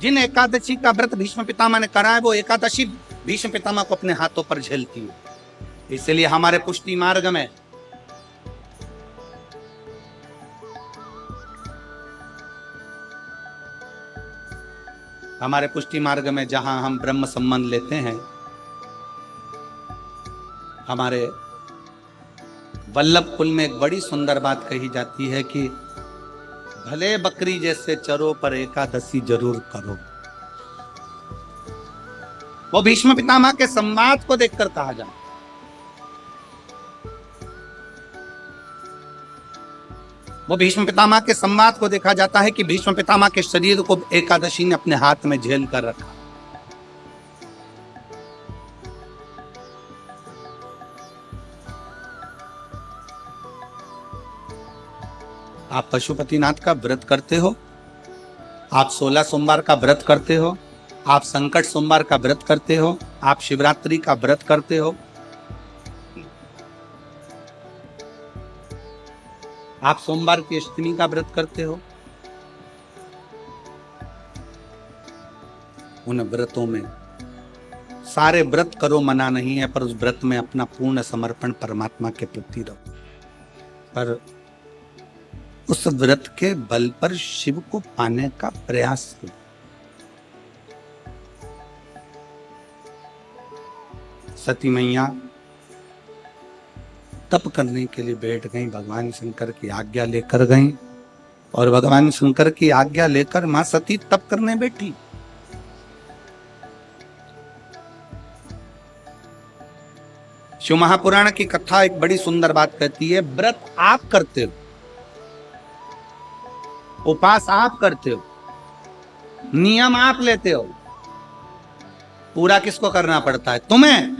जिन एकादशी का व्रत भीष्म पितामह ने करा है, वो एकादशी भीष्म पितामह को अपने हाथों पर झेलती है। इसलिए हमारे पुष्टि मार्ग में जहां हम ब्रह्म संबंध लेते हैं, हमारे वल्लभ कुल में एक बड़ी सुंदर बात कही जाती है कि भले बकरी जैसे चरो पर एकादशी जरूर करो। वो भीष्म पितामह के संवाद को देखकर कहा जाए। वो भीष्म पितामह के संवाद को देखा जाता है कि भीष्म पितामह के शरीर को एकादशी ने अपने हाथ में झेल कर रखा। आप पशुपतिनाथ का व्रत करते हो, आप 16 सोमवार का व्रत करते हो, आप संकट सोमवार का व्रत करते हो, आप शिवरात्रि का व्रत करते हो, आप सोमवार की अष्टमी का व्रत करते हो। उन व्रतों में सारे व्रत करो, मना नहीं है, पर उस व्रत में अपना पूर्ण समर्पण परमात्मा के प्रति रहो। पर उस व्रत के बल पर शिव को पाने का प्रयास करो। सती मैया तप करने के लिए बैठ गई, भगवान शंकर की आज्ञा लेकर गई और भगवान शंकर की आज्ञा लेकर मां सती तप करने बैठी। शिव महापुराण की कथा एक बड़ी सुंदर बात कहती है, व्रत आप करते हो, उपास आप करते हो, नियम आप लेते हो, पूरा किसको करना पड़ता है? तुम्हें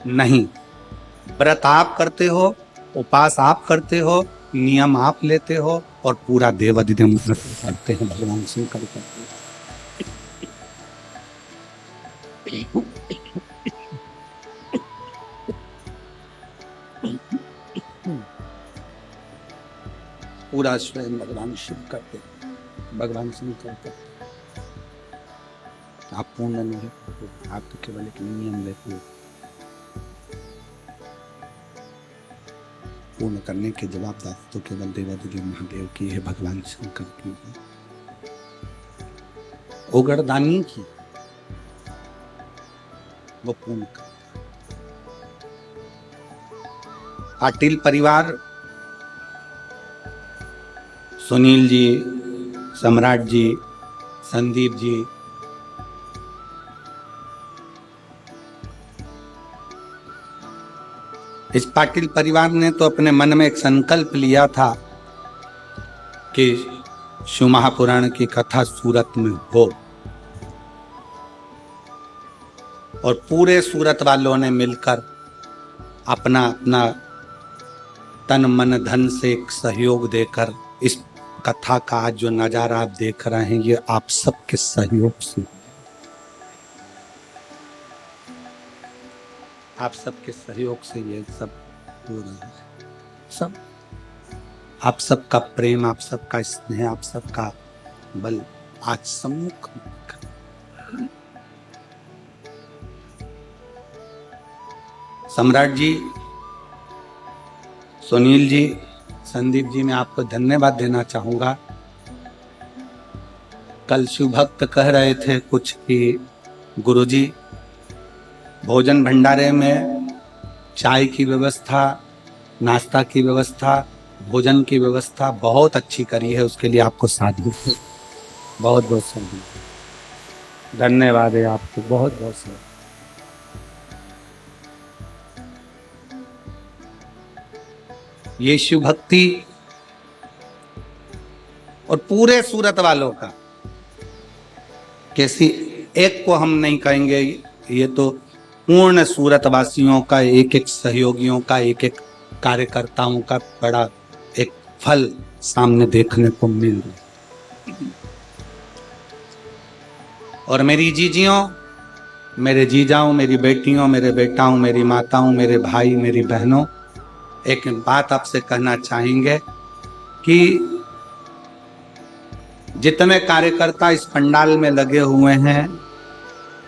नहीं। व्रत आप करते हो, उपास आप करते हो, नियम आप लेते हो और पूरा देव अधिदेव करते हैं, भगवान शंकर करते हैं। पूरा स्वयं भगवान शिव करते, भगवान शंकर करते। आप पूर्ण नहीं करते, आप तो केवल एक नियम लेते हो। पूर्ण करने के जवाबदार तो केवल देवादिदेव महादेव की है, भगवान शंकर की है, ओगरदानी की, वो पूर्ण करता। पाटिल परिवार, सुनील जी, सम्राट जी, संदीप जी, इस पाटिल परिवार ने तो अपने मन में एक संकल्प लिया था कि शिव महापुराण की कथा सूरत में हो, और पूरे सूरत वालों ने मिलकर अपना अपना तन मन धन से एक सहयोग देकर इस कथा का आज जो नजारा आप देख रहे हैं, ये आप सबके सहयोग से। आप सबके सहयोग से ये सब हो रहा है। सब आप सबका प्रेम, आप सबका स्नेह, आप सबका बल आज सम्मुख सम्राट जी, सुनील जी, संदीप जी, मैं आपको धन्यवाद देना चाहूंगा। कल शिव भक्त कह रहे थे कुछ कि गुरुजी भोजन भंडारे में चाय की व्यवस्था, नाश्ता की व्यवस्था, भोजन की व्यवस्था बहुत अच्छी करी है, उसके लिए आपको साधु बहुत बहुत धन्यवाद है आपको, बहुत बहुत साधु। ये शिव भक्ति और पूरे सूरत वालों का, किसी एक को हम नहीं कहेंगे, ये तो पूर्ण सूरत वासियों का, एक एक सहयोगियों का, एक एक कार्यकर्ताओं का बड़ा एक फल सामने देखने को मिल रहा। और मेरी जीजियों, मेरे जीजाओं, मेरी बेटियों, मेरे बेटाओं, मेरी माताओं, मेरे भाई, मेरी बहनों, एक बात आपसे कहना चाहेंगे कि जितने कार्यकर्ता इस पंडाल में लगे हुए हैं,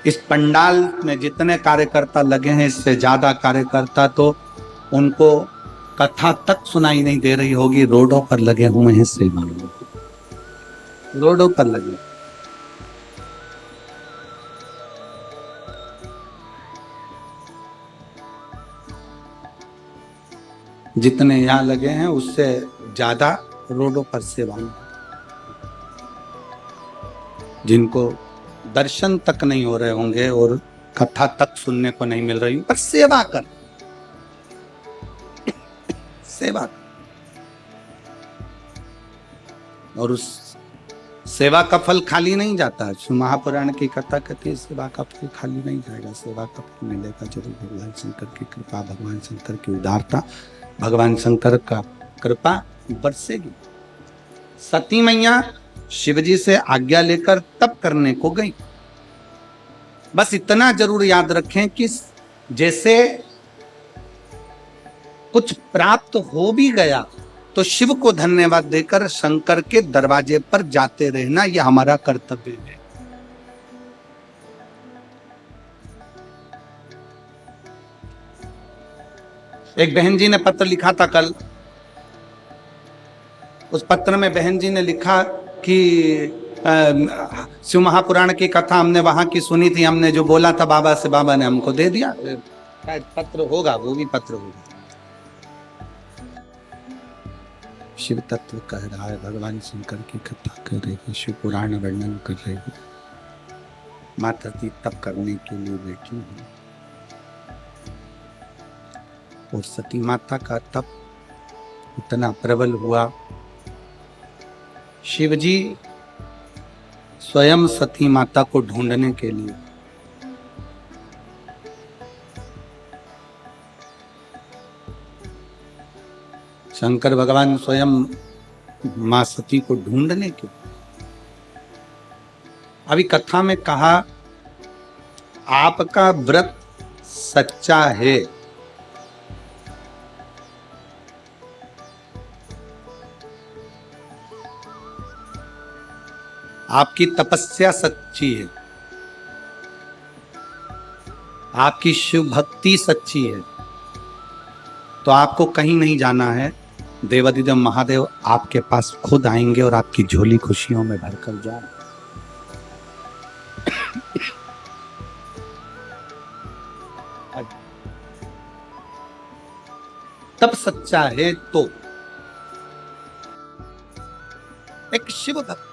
इस पंडाल में जितने कार्यकर्ता लगे हैं, इससे ज्यादा कार्यकर्ता तो उनको कथा तक सुनाई नहीं दे रही होगी, रोडों पर लगे हुए हैं सेवा में, रोडों पर लगे। जितने यहां लगे हैं उससे ज्यादा रोडों पर सेवा में, जिनको दर्शन तक नहीं हो रहे होंगे और कथा तक सुनने को नहीं मिल रही, पर सेवा कर, सेवा कर। और उस सेवा का फल खाली नहीं जाता है। महापुराण की कथा कहती है सेवा का फल खाली नहीं जाएगा, सेवा का फल मिलेगा जरूर। भगवान शंकर की कृपा, भगवान शंकर की उदारता, भगवान शंकर का कृपा बरसेगी। सती मैया शिवजी से आज्ञा लेकर तप करने को गई। बस इतना जरूर याद रखें कि जैसे कुछ प्राप्त हो भी गया तो शिव को धन्यवाद देकर शंकर के दरवाजे पर जाते रहना, यह हमारा कर्तव्य है। एक बहन जी ने पत्र लिखा था कल, उस पत्र में बहन जी ने लिखा कि शिव महापुराण की कथा हमने वहां की सुनी थी, हमने जो बोला था बाबा से, बाबा ने हमको दे दिया। शायद पत्र होगा, वो भी पत्र होगा। शिव तत्व कह रहा है, भगवान शंकर की कथा कर रही है, शिव पुराण वर्णन कर रही है। माता जी तप करने के लिए बैठी है और सती माता का तप इतना प्रबल हुआ, शिवजी स्वयं सती माता को ढूंढने के लिए शंकर भगवान स्वयं मां सती को ढूंढने के, अभी कथा में कहा आपका व्रत सच्चा है, आपकी तपस्या सच्ची है, आपकी शिव भक्ति सच्ची है, तो आपको कहीं नहीं जाना है। देवाधिदेव महादेव आपके पास खुद आएंगे और आपकी झोली खुशियों में भरकर जाए। तब सच्चा है तो एक शिव भक्त,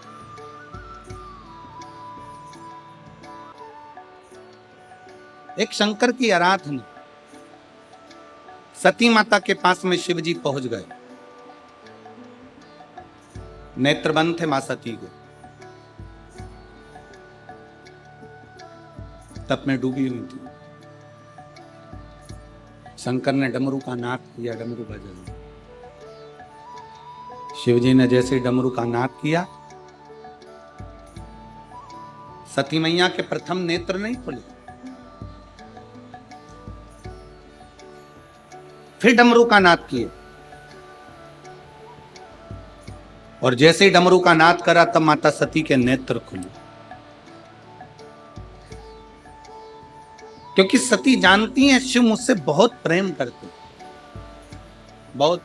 एक शंकर की आराधना। सती माता के पास में शिव जी पहुंच गए, नेत्र बंद थे मां सती के, तप में डूबी हुई थी। शंकर ने डमरू का नाद किया, डमरू बजा। शिवजी ने जैसे डमरू का नाद किया, सती मैया के प्रथम नेत्र नहीं खुले, फिर डमरू का नाद किए, और जैसे ही डमरू का नाद करा तब माता सती के नेत्र खुले, क्योंकि सती जानती हैं शिव मुझसे बहुत प्रेम करते, बहुत।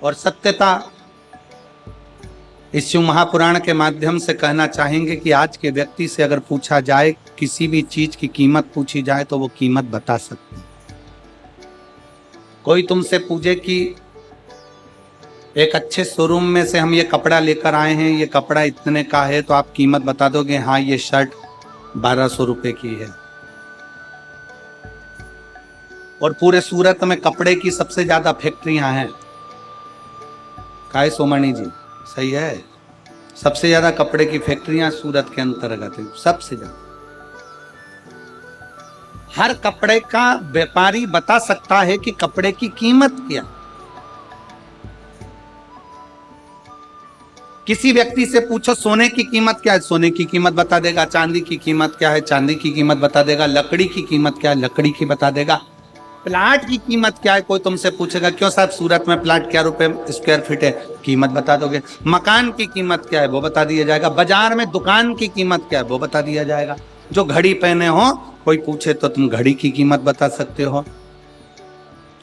और सत्यता इस शिव महापुराण के माध्यम से कहना चाहेंगे कि आज के व्यक्ति से अगर पूछा जाए, किसी भी चीज की कीमत पूछी जाए तो वो कीमत बता सकते हैं। कोई तुमसे पूछे कि एक अच्छे शोरूम में से हम ये कपड़ा लेकर आए हैं, ये कपड़ा इतने का है, तो आप कीमत बता दोगे, हाँ ये शर्ट 1200 रुपए की है। और पूरे सूरत में कपड़े की सबसे ज्यादा फैक्ट्रियां हैं, काहे सोमणी जी, सही है, सबसे ज्यादा कपड़े की फैक्ट्रियां सूरत के अंतर्गत है, सबसे ज्यादा। हर कपड़े का व्यापारी बता सकता है कि कपड़े की कीमत क्या। किसी व्यक्ति से पूछो सोने की कीमत क्या है, सोने की कीमत बता देगा, चांदी की कीमत क्या है, चांदी की कीमत बता देगा, लकड़ी की कीमत क्या है, लकड़ी की बता देगा, प्लाट की कीमत क्या है, कोई तुमसे पूछेगा क्यों साहब सूरत में प्लाट क्या रुपए स्क्वायर फीट है, कीमत बता दोगे, मकान की कीमत क्या है वो बता दिया जाएगा, बाजार में दुकान की कीमत क्या है वो बता दिया जाएगा। जो घड़ी पहने हो कोई पूछे तो तुम घड़ी की कीमत बता सकते हो,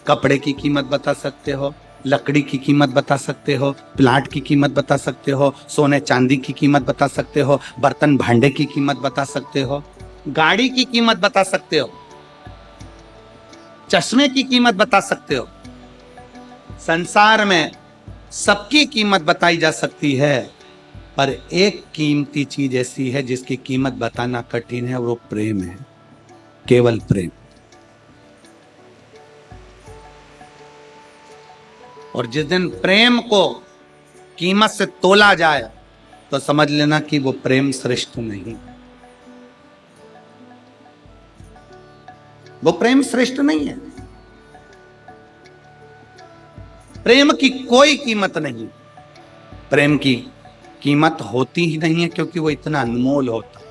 कपड़े की कीमत बता सकते हो, लकड़ी की कीमत बता सकते हो, प्लाट की कीमत बता सकते हो, सोने चांदी की कीमत बता सकते हो, बर्तन भांडे की कीमत बता सकते हो, गाड़ी की कीमत बता सकते हो, चश्मे की कीमत बता सकते हो। संसार में सबकी कीमत बताई जा सकती है, पर एक कीमती चीज ऐसी है जिसकी कीमत बताना कठिन है, वो प्रेम है, केवल प्रेम। और जिस दिन प्रेम को कीमत से तोला जाए तो समझ लेना कि वो प्रेम श्रेष्ठ नहीं, वो प्रेम श्रेष्ठ नहीं है। प्रेम की कोई कीमत नहीं, प्रेम की कीमत होती ही नहीं है, क्योंकि वो इतना अनमोल होता।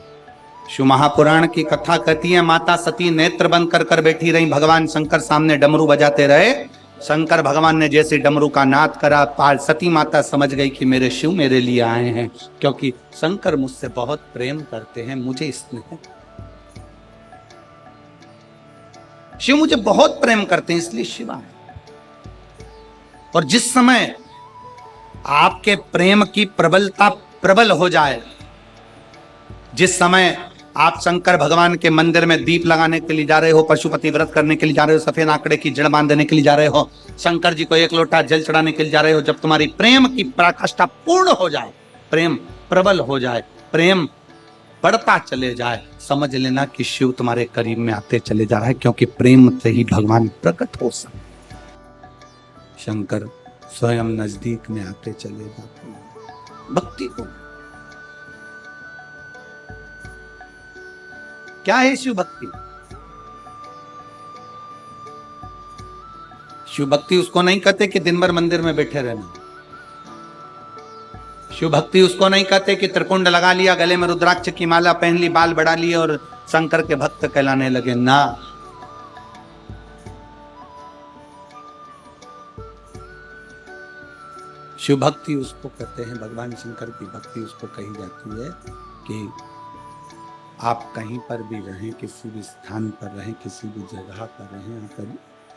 शिव महापुराण की कथा कहती है, माता सती नेत्र बंद कर कर बैठी रही, भगवान शंकर सामने डमरू बजाते रहे। शंकर भगवान ने जैसे डमरू का नाद करा, सती माता समझ गई कि मेरे शिव मेरे लिए आए हैं, क्योंकि शंकर मुझसे बहुत प्रेम करते हैं, मुझे स्नेह, शिव मुझे बहुत प्रेम करते हैं, इसलिए शिव आए। और जिस समय आपके प्रेम की प्रबलता प्रबल हो जाए, जिस समय आप शंकर भगवान के मंदिर में दीप लगाने के लिए जा रहे हो, पशुपति व्रत करने के लिए जा रहे हो, सफेद आंकड़े की जड़ बांधने के लिए जा रहे हो, शंकर जी को एक लोटा जल चढ़ाने के लिए जा रहे हो, जब तुम्हारी प्रेम की पराकाष्ठा पूर्ण हो जाए, प्रेम प्रबल हो जाए, प्रेम बढ़ता चले जाए, समझ लेना कि शिव तुम्हारे करीब में आते चले जा रहा है, क्योंकि प्रेम से ही भगवान प्रकट हो सकते। शंकर स्वयं नजदीक में आते चले जाते हैं। भक्ति को क्या है शिव भक्ति? शिव भक्ति उसको नहीं कहते कि दिन भर मंदिर में बैठे रहना। शिव भक्ति उसको नहीं कहते कि त्रिकुंड लगा लिया, गले में रुद्राक्ष की माला पहन ली, बाल बढ़ा लिए और शंकर के भक्त कहलाने लगे, ना। शिव भक्ति उसको कहते हैं, भगवान शंकर की भक्ति उसको कही जाती है कि आप कहीं पर भी रहें, किसी भी स्थान पर रहें, किसी भी जगह पर रहें, अगर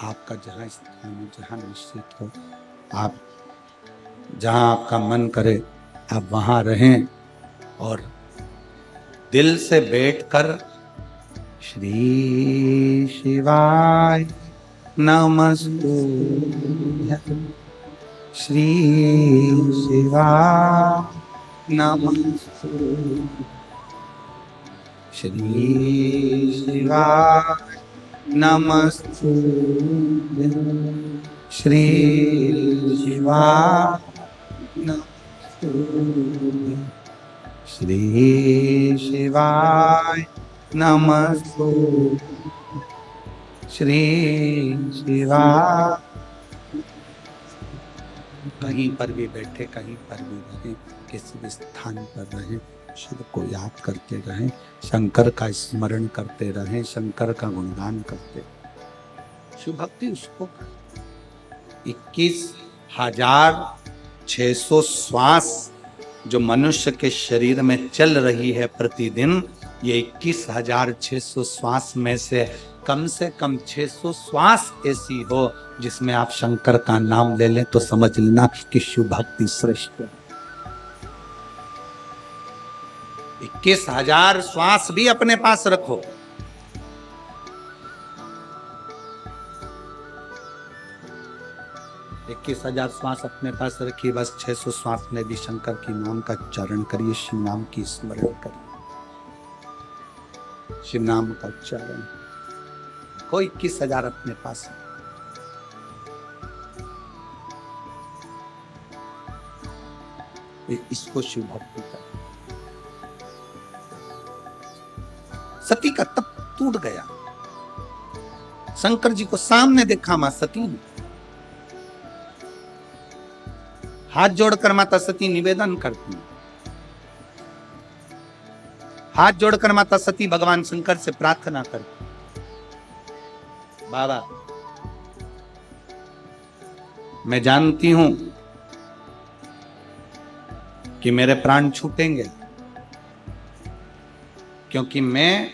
आपका जहाँ स्थान हो, जहाँ निश्चित हो, आप जहाँ आपका मन करे आप वहाँ रहें और दिल से बैठकर श्री शिवाय नमस्तुभ्यं, श्री शिवाय नमस्तुभ्यं, श्री शिवाय नमस्तुभ्यं, श्री शिवाय नमस्तुभ्यं, श्री शिवाय नमस्तुभ्यं, श्री शिवाय। कहीं पर भी बैठे, कहीं पर भी रहें, किसी भी स्थान पर रहें, शिव को याद करते रहें, शंकर का स्मरण करते रहें, शंकर का गुणगान करते रहें। शिव भक्ति उसको 21,600 श्वास जो मनुष्य के शरीर में चल रही है प्रतिदिन, ये 21,600 श्वास में से कम 600 श्वास ऐसी हो जिसमें आप शंकर का नाम ले लें तो समझ लेना कि शिव भक्ति श्रेष्ठ है। 21,000 श्वास भी अपने पास रखो। इक्कीस 21,000 श्वास अपने पास रखिए, बस 600 श्वास में भी शंकर की नाम का उच्चारण करिए, शिव नाम की स्मरण करिए, शिव नाम का उच्चारण। कोई 21,000 अपने पास है। इसको शिव भक्ति का। सती का तप टूट गया, शंकर जी को सामने देखा मां सती ने। हाथ जोड़कर माता सती निवेदन करती, हाथ जोड़कर माता सती भगवान शंकर से प्रार्थना करती, बाबा मैं जानती हूं कि मेरे प्राण छूटेंगे, क्योंकि मैं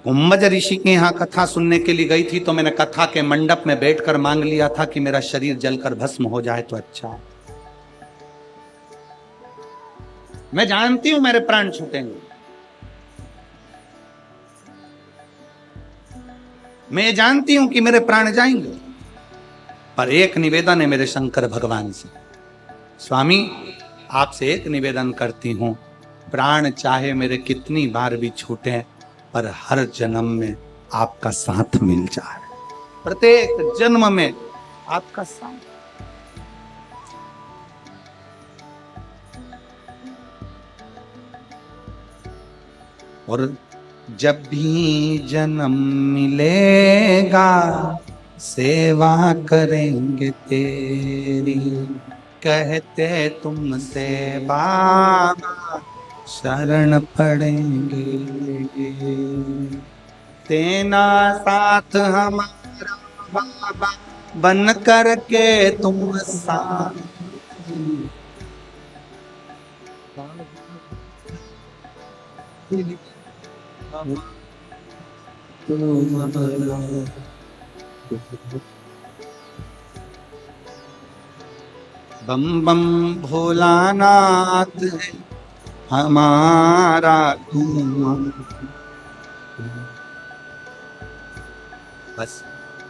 गुम्बज ऋषि के यहां कथा सुनने के लिए गई थी तो मैंने कथा के मंडप में बैठकर मांग लिया था कि मेरा शरीर जलकर भस्म हो जाए तो अच्छा। मैं जानती हूं मेरे प्राण छूटेंगे, मैं जानती हूं कि मेरे प्राण जाएंगे, पर एक निवेदन है मेरे शंकर भगवान से, स्वामी आपसे एक निवेदन करती हूं, प्राण चाहे मेरे कितनी बार भी छूटे पर हर जन्म में आपका साथ मिल जाए, प्रत्येक जन्म में आपका साथ। और जब भी जन्म मिलेगा सेवा करेंगे तेरी, कहते तुमसे बाबा शरण पड़ेंगे, तेना साथ हमारा बाबा बन कर के तुम साथ। बम बम भोलानाथ है हमारा तुम। बस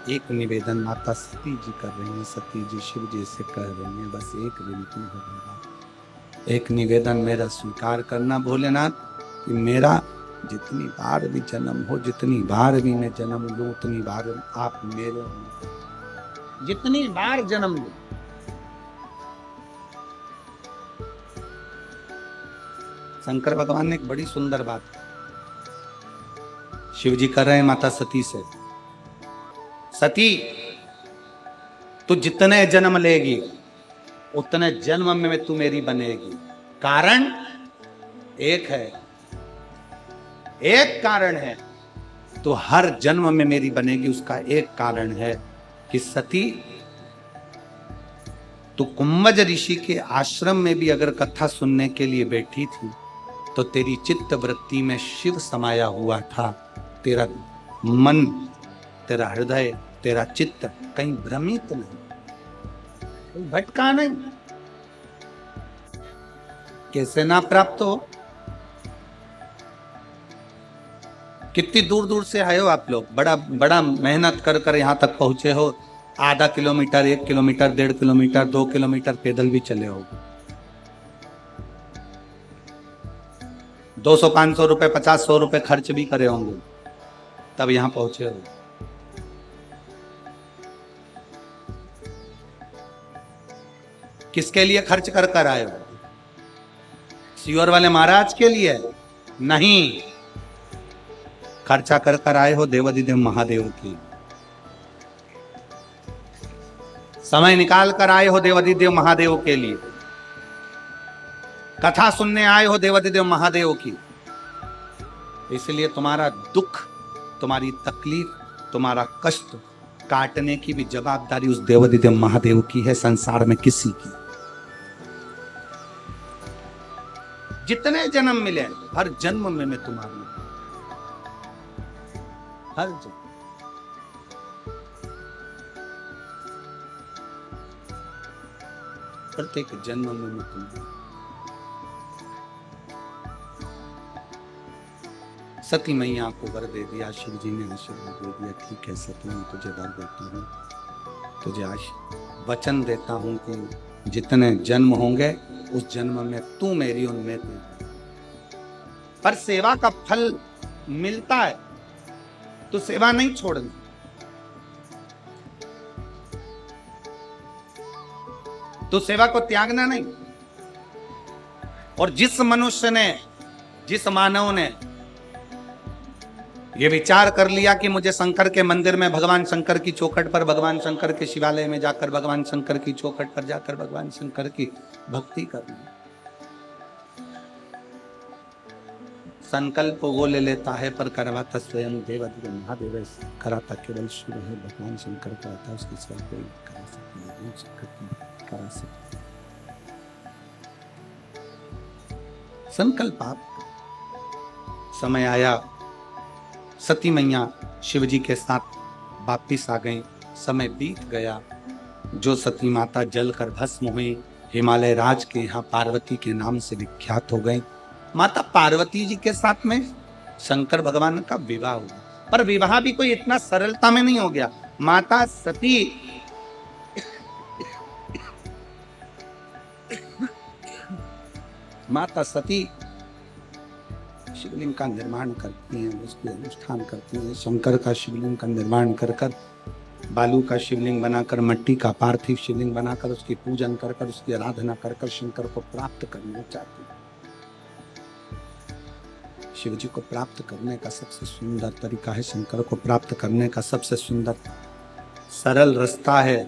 एक निवेदन माता सती जी कर रही हैं, सती जी शिव जी से कह रही हैं, बस एक विनती है, एक निवेदन मेरा स्वीकार करना भोलेनाथ कि मेरा जितनी बार भी जन्म हो, जितनी बार भी मैं जन्म लूं उतनी बार आप मेरे, जितनी बार जन्म लूं। शंकर भगवान ने एक बड़ी सुंदर बात शिव जी कर रहे हैं माता सती से, सती तू जितने जन्म लेगी उतने जन्म में तू मेरी बनेगी। कारण एक है, एक कारण है, तो हर जन्म में मेरी बनेगी, उसका एक कारण है कि सती तू कुंभज ऋषि के आश्रम में भी अगर कथा सुनने के लिए बैठी थी तो तेरी चित्त वृत्ति में शिव समाया हुआ था, तेरा मन, तेरा हृदय, तेरा चित्त कहीं भ्रमित नहीं, भटका नहीं। कैसे ना प्राप्त हो? कितनी दूर दूर से आए हो आप लोग, बड़ा बड़ा मेहनत कर कर यहां तक पहुंचे हो, आधा किलोमीटर, 1 किलोमीटर, 1.5 किलोमीटर, 2 किलोमीटर पैदल भी चले हो, 200-500 रुपए, 50-100 रुपए खर्च भी करे होंगे, तब यहां पहुंचे हो। किसके लिए खर्च कर कर आए हो? सीवर वाले महाराज के लिए नहीं, खर्चा कर कर आए हो देवाधिदेव महादेव की, समय निकाल कर आए हो देवाधिदेव महादेव के लिए। कथा सुनने आए हो देवाधिदेव महादेव की, इसलिए तुम्हारा दुख, तुम्हारी तकलीफ, तुम्हारा कष्ट काटने की भी जवाबदारी उस देवाधिदेव महादेव की है, संसार में किसी की। जितने जन्म मिले हर जन्म में मैं तुम्हारी, हर जन्म, प्रत्येक जन्म में मैं तुम्हारी। सती मैया को वर दे दिया, शिव जी ने आशीर्वाद दे दिया, ठीक है सती मैं तुझे वर देता हूँ, तुझे वचन देता हूँ कि जितने जन्म होंगे उस जन्म में तू मेरी और मैं तेरी। पर सेवा का फल मिलता है तो सेवा नहीं छोड़नी। तो सेवा को त्यागना नहीं। और जिस मनुष्य ने, जिस मानव ने ये विचार कर लिया कि मुझे शंकर के मंदिर में, भगवान शंकर की चौखट पर, भगवान शंकर के शिवालय में जाकर, भगवान शंकर की चौखट पर जाकर भगवान शंकर की भक्ति करनी, संकल्प वो ले लेता है पर करवाता स्वयं देवाधिदेव महादेव, कराता केवल शिव है, भगवान शंकर कराता, उसकी सेवा कोई करा सकता नहीं, करा सकता। संकल्प आप, समय आया, सती मैया शिव जी के साथ वापिस आ गई, समय बीत गया। जो सती माता जल कर भस्म हुई, हिमालय राज के यहाँ पार्वती के नाम से विख्यात हो गई। माता पार्वती जी के साथ में शंकर भगवान का विवाह हुआ, पर विवाह भी कोई इतना सरलता में नहीं हो गया। माता सती माता सती शिवलिंग का निर्माण करती हैं, उसके अनुष्ठान करती हैं। शंकर का शिवलिंग का निर्माण कर कर, बालू का शिवलिंग बनाकर, मट्टी का पार्थिव शिवलिंग बनाकर, उसकी पूजन कर कर, उसकी आराधना कर कर शंकर को प्राप्त करना चाहती हैं। शिव जी को प्राप्त करने का सबसे सुंदर तरीका है, शंकर को प्राप्त करने का सबसे सुंदर सरल रास्ता है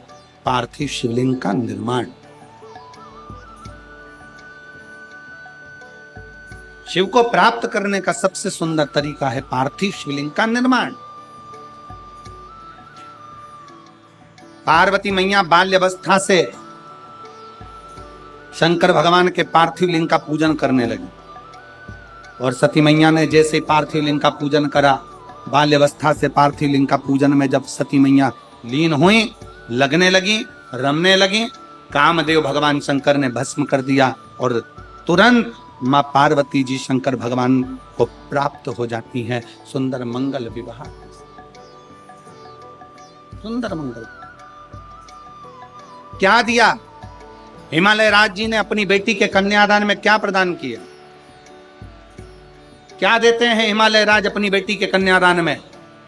पार्थिव शिवलिंग का निर्माण। शिव को प्राप्त करने का सबसे सुंदर तरीका है पार्थिव शिवलिंग का निर्माण। पार्वती मैया बाल्यावस्था से शंकर भगवान के पार्थिव लिंग का पूजन करने लगी, और सती मैया ने जैसे पार्थिव लिंग का पूजन करा, बाल्यावस्था से पार्थिव लिंग का पूजन में जब सती मैया लीन हुई, लगने लगी, रमने लगी, कामदेव भगवान शंकर ने भस्म कर दिया, और तुरंत मां पार्वती जी शंकर भगवान को प्राप्त हो जाती हैं। सुंदर मंगल विवाह, सुंदर मंगल। क्या दिया हिमालय राज जी ने अपनी बेटी के कन्यादान में? क्या प्रदान किया? क्या देते हैं हिमालय राज अपनी बेटी के कन्यादान में?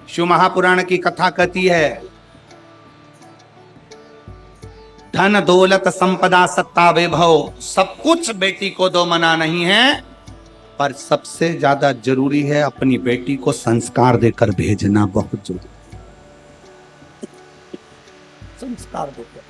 शिव महापुराण की कथा कहती है, धन दौलत संपदा सत्ता वैभव सब कुछ बेटी को दो, मना नहीं है, पर सबसे ज्यादा जरूरी है अपनी बेटी को संस्कार देकर भेजना, बहुत जरूरी। संस्कार देकर।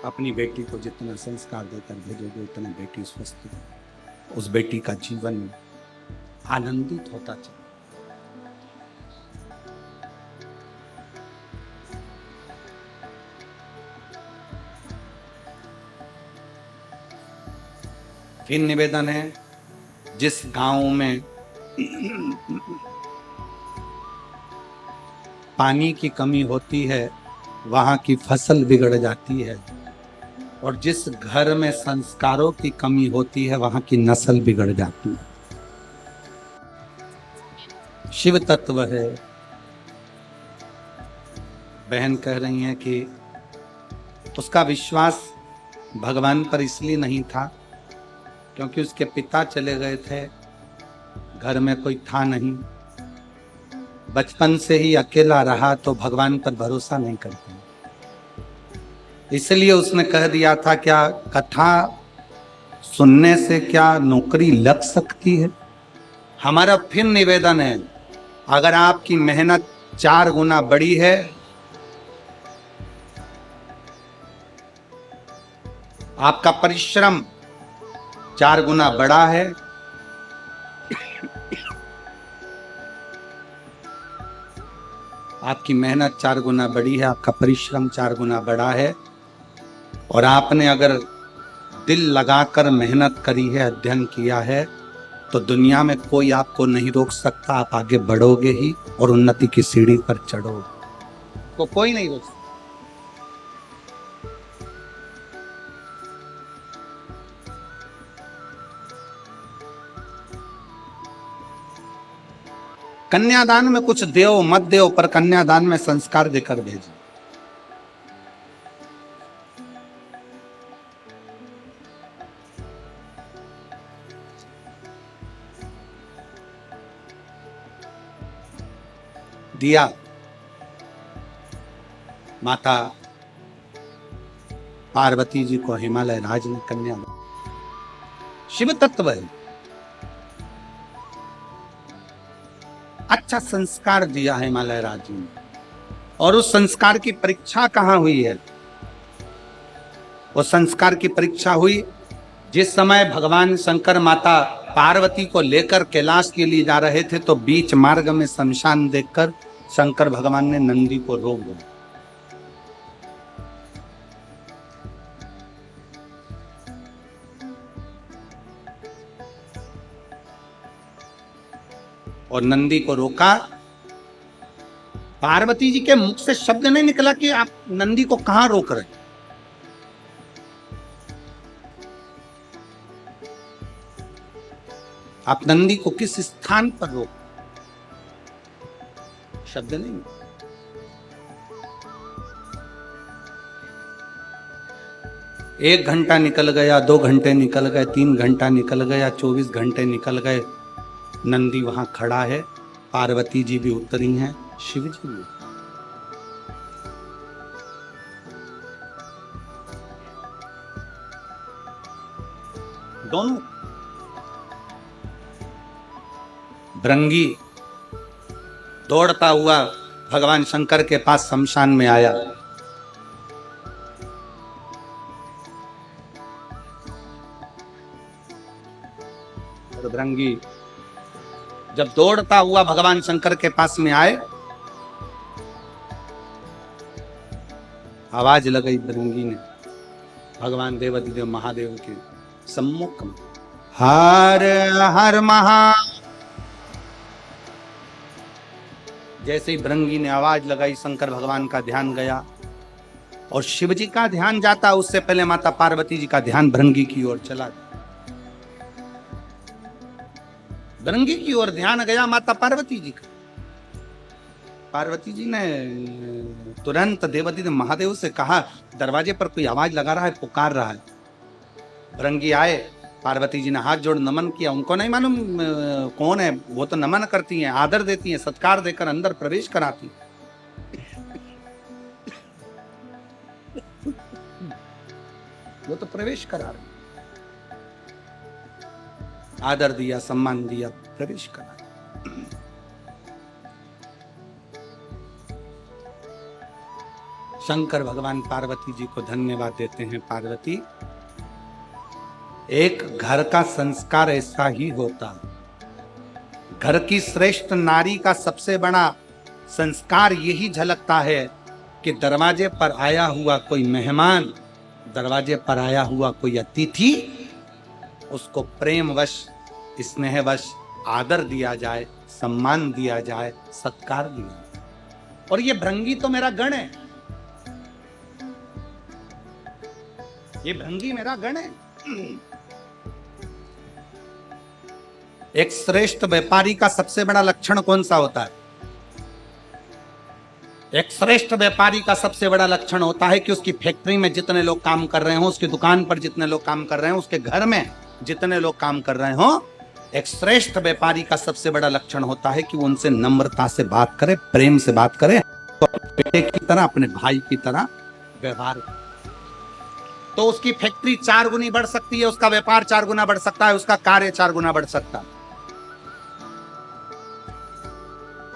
अपनी बेटी को जितना संस्कार देकर भेजोगे उतना बेटी स्वस्थ, उस बेटी का जीवन आनंदित होता चले। फिर निवेदन है, जिस गांव में पानी की कमी होती है वहां की फसल बिगड़ जाती है, और जिस घर में संस्कारों की कमी होती है वहां की नस्ल बिगड़ जाती है। शिव तत्व है। बहन कह रही हैं कि उसका विश्वास भगवान पर इसलिए नहीं था क्योंकि उसके पिता चले गए थे, घर में कोई था नहीं, बचपन से ही अकेला रहा, तो भगवान पर भरोसा नहीं करते, इसलिए उसने कह दिया था क्या कथा सुनने से क्या नौकरी लग सकती है। हमारा फिर निवेदन है अगर आपकी मेहनत 4 गुना बड़ी है, आपका परिश्रम 4 गुना बड़ा है, आपकी मेहनत 4 गुना बड़ी है, आपका परिश्रम 4 गुना बड़ा है, और आपने अगर दिल लगाकर मेहनत करी है, अध्ययन किया है, तो दुनिया में कोई आपको नहीं रोक सकता। आप आगे बढ़ोगे ही और उन्नति की सीढ़ी पर चढ़ोगे, तो कोई नहीं रोक सकता। कन्यादान में कुछ देव मत देव, पर कन्यादान में संस्कार देकर भेजो। दिया माता पार्वती जी को हिमालय राज ने कन्या, शिव तत्व है, अच्छा संस्कार दिया है हिमालय राज जी ने। और उस संस्कार की परीक्षा कहां हुई है? वो संस्कार की परीक्षा हुई जिस समय भगवान शंकर माता पार्वती को लेकर कैलाश के लिए जा रहे थे, तो बीच मार्ग में शमशान देखकर शंकर भगवान ने नंदी को रोक दिया। और नंदी को रोका। पार्वती जी के मुख से शब्द नहीं निकला कि आप नंदी को कहां रोक रहे, आप नंदी को किस स्थान पर रोक, शब्द नहीं। 1 घंटा निकल गया, 2 घंटे निकल गए, 3 घंटा निकल गया, 24 घंटे निकल गए, नंदी वहां खड़ा है, पार्वती जी भी उतरी हैं, शिव जी भी। दोनों। भृंगी दौड़ता हुआ भगवान शंकर के पास शमशान में आया। और भृंगी जब दौड़ता हुआ भगवान शंकर के पास में आए, आवाज लगाई भृंगी ने भगवान देवाधिदेव महादेव के सम्मुख में, हर हर महा। जैसे ही भृंगी ने आवाज लगाई, शंकर भगवान का ध्यान गया, और शिव जी का ध्यान जाता उससे पहले माता पार्वती जी का ध्यान भृंगी की ओर चला। भृंगी की ओर ध्यान गया माता पार्वती जी का। पार्वती जी ने तुरंत देवाधिदेव महादेव से कहा, दरवाजे पर कोई आवाज लगा रहा है, पुकार रहा है। भृंगी आए, पार्वती जी ने हाथ जोड़ नमन किया। उनको नहीं मालूम कौन है, वो तो नमन करती हैं, आदर देती हैं, सत्कार देकर अंदर प्रवेश कराती। वो तो प्रवेश करा रही, आदर दिया, सम्मान दिया, प्रवेश करा। शंकर भगवान पार्वती जी को धन्यवाद देते हैं। पार्वती, एक घर का संस्कार ऐसा ही होता। घर की श्रेष्ठ नारी का सबसे बड़ा संस्कार यही झलकता है कि दरवाजे पर आया हुआ कोई मेहमान, दरवाजे पर आया हुआ कोई अतिथि, उसको प्रेमवश, स्नेहवश आदर दिया जाए, सम्मान दिया जाए, सत्कार दिया जाए। और ये भृंगी तो मेरा गण है, ये भृंगी मेरा गण है। एक श्रेष्ठ व्यापारी का सबसे बड़ा लक्षण कौन सा होता है? एक श्रेष्ठ व्यापारी का सबसे बड़ा लक्षण होता है कि उसकी फैक्ट्री में जितने लोग काम कर रहे हो, उसकी दुकान पर जितने लोग काम कर रहे हैं, उसके घर में जितने लोग काम कर रहे हो, एक श्रेष्ठ व्यापारी का सबसे बड़ा लक्षण होता है कि वो उनसे नम्रता से बात करे, प्रेम से बात करे, तो बेटे की तरह, अपने भाई की तरह व्यवहार करे। तो उसकी फैक्ट्री 4 गुनी बढ़ सकती है, उसका व्यापार 4 गुना बढ़ सकता है, उसका कार्य 4 गुना बढ़ सकता है।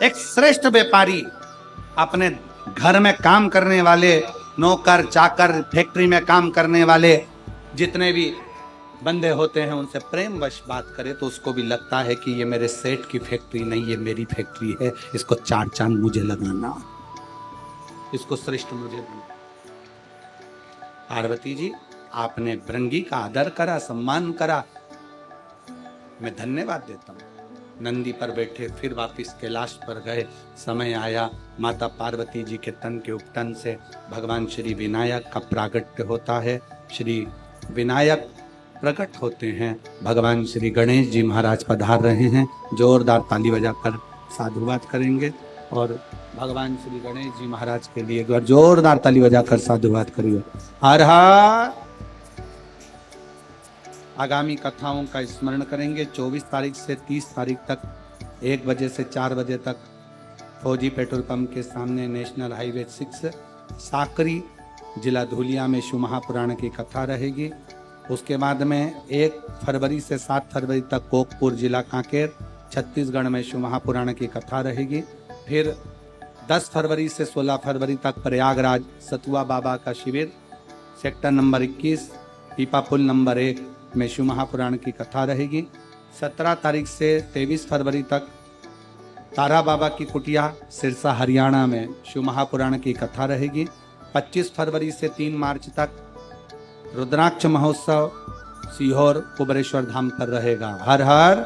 एक श्रेष्ठ व्यापारी अपने घर में काम करने वाले, नौकर चाकर, फैक्ट्री में काम करने वाले जितने भी बंदे होते हैं उनसे प्रेम वश बात करे तो उसको भी लगता है कि ये मेरे सेठ की फैक्ट्री नहीं, ये मेरी फैक्ट्री है, इसको 4 चांद मुझे लगाना, इसको श्रेष्ठ मुझे बनाना। पार्वती जी, आपने भृंगी का आदर करा, सम्मान करा, मैं धन्यवाद देता हूँ। नंदी पर बैठे फिर वापिस कैलाश पर गए। समय आया, माता पार्वती जी के तन के उपटन से भगवान श्री विनायक का प्रागट्य होता है। श्री विनायक प्रकट होते हैं। भगवान श्री गणेश जी महाराज पधार रहे हैं। जोरदार ताली बजाकर साधुवाद करेंगे और भगवान श्री गणेश जी महाराज के लिए एक बार जोरदार ताली बजाकर साधुवाद करिए। हर हर। आगामी कथाओं का स्मरण करेंगे। 24 तारीख से 30 तारीख तक 1 बजे से 4 बजे तक फौजी पेट्रोल पंप के सामने नेशनल हाईवे 6 साकरी जिला धुलिया में शिव महापुराण की कथा रहेगी। उसके बाद में 1 फरवरी से 7 फरवरी तक कोकपुर जिला कांकेर छत्तीसगढ़ में शिव महापुराण की कथा रहेगी। फिर 10 फरवरी से 16 फरवरी तक प्रयागराज सतुआ बाबा का शिविर सेक्टर नंबर 21 पीपा पुल नंबर 1 में शिव महापुराण की कथा रहेगी। 17 तारीख से 23 फरवरी तक तारा बाबा की कुटिया सिरसा हरियाणा में शिव महापुराण की कथा रहेगी। 25 फरवरी से 3 मार्च तक रुद्राक्ष महोत्सव सीहोर कुबरेश्वर धाम पर रहेगा। हर हर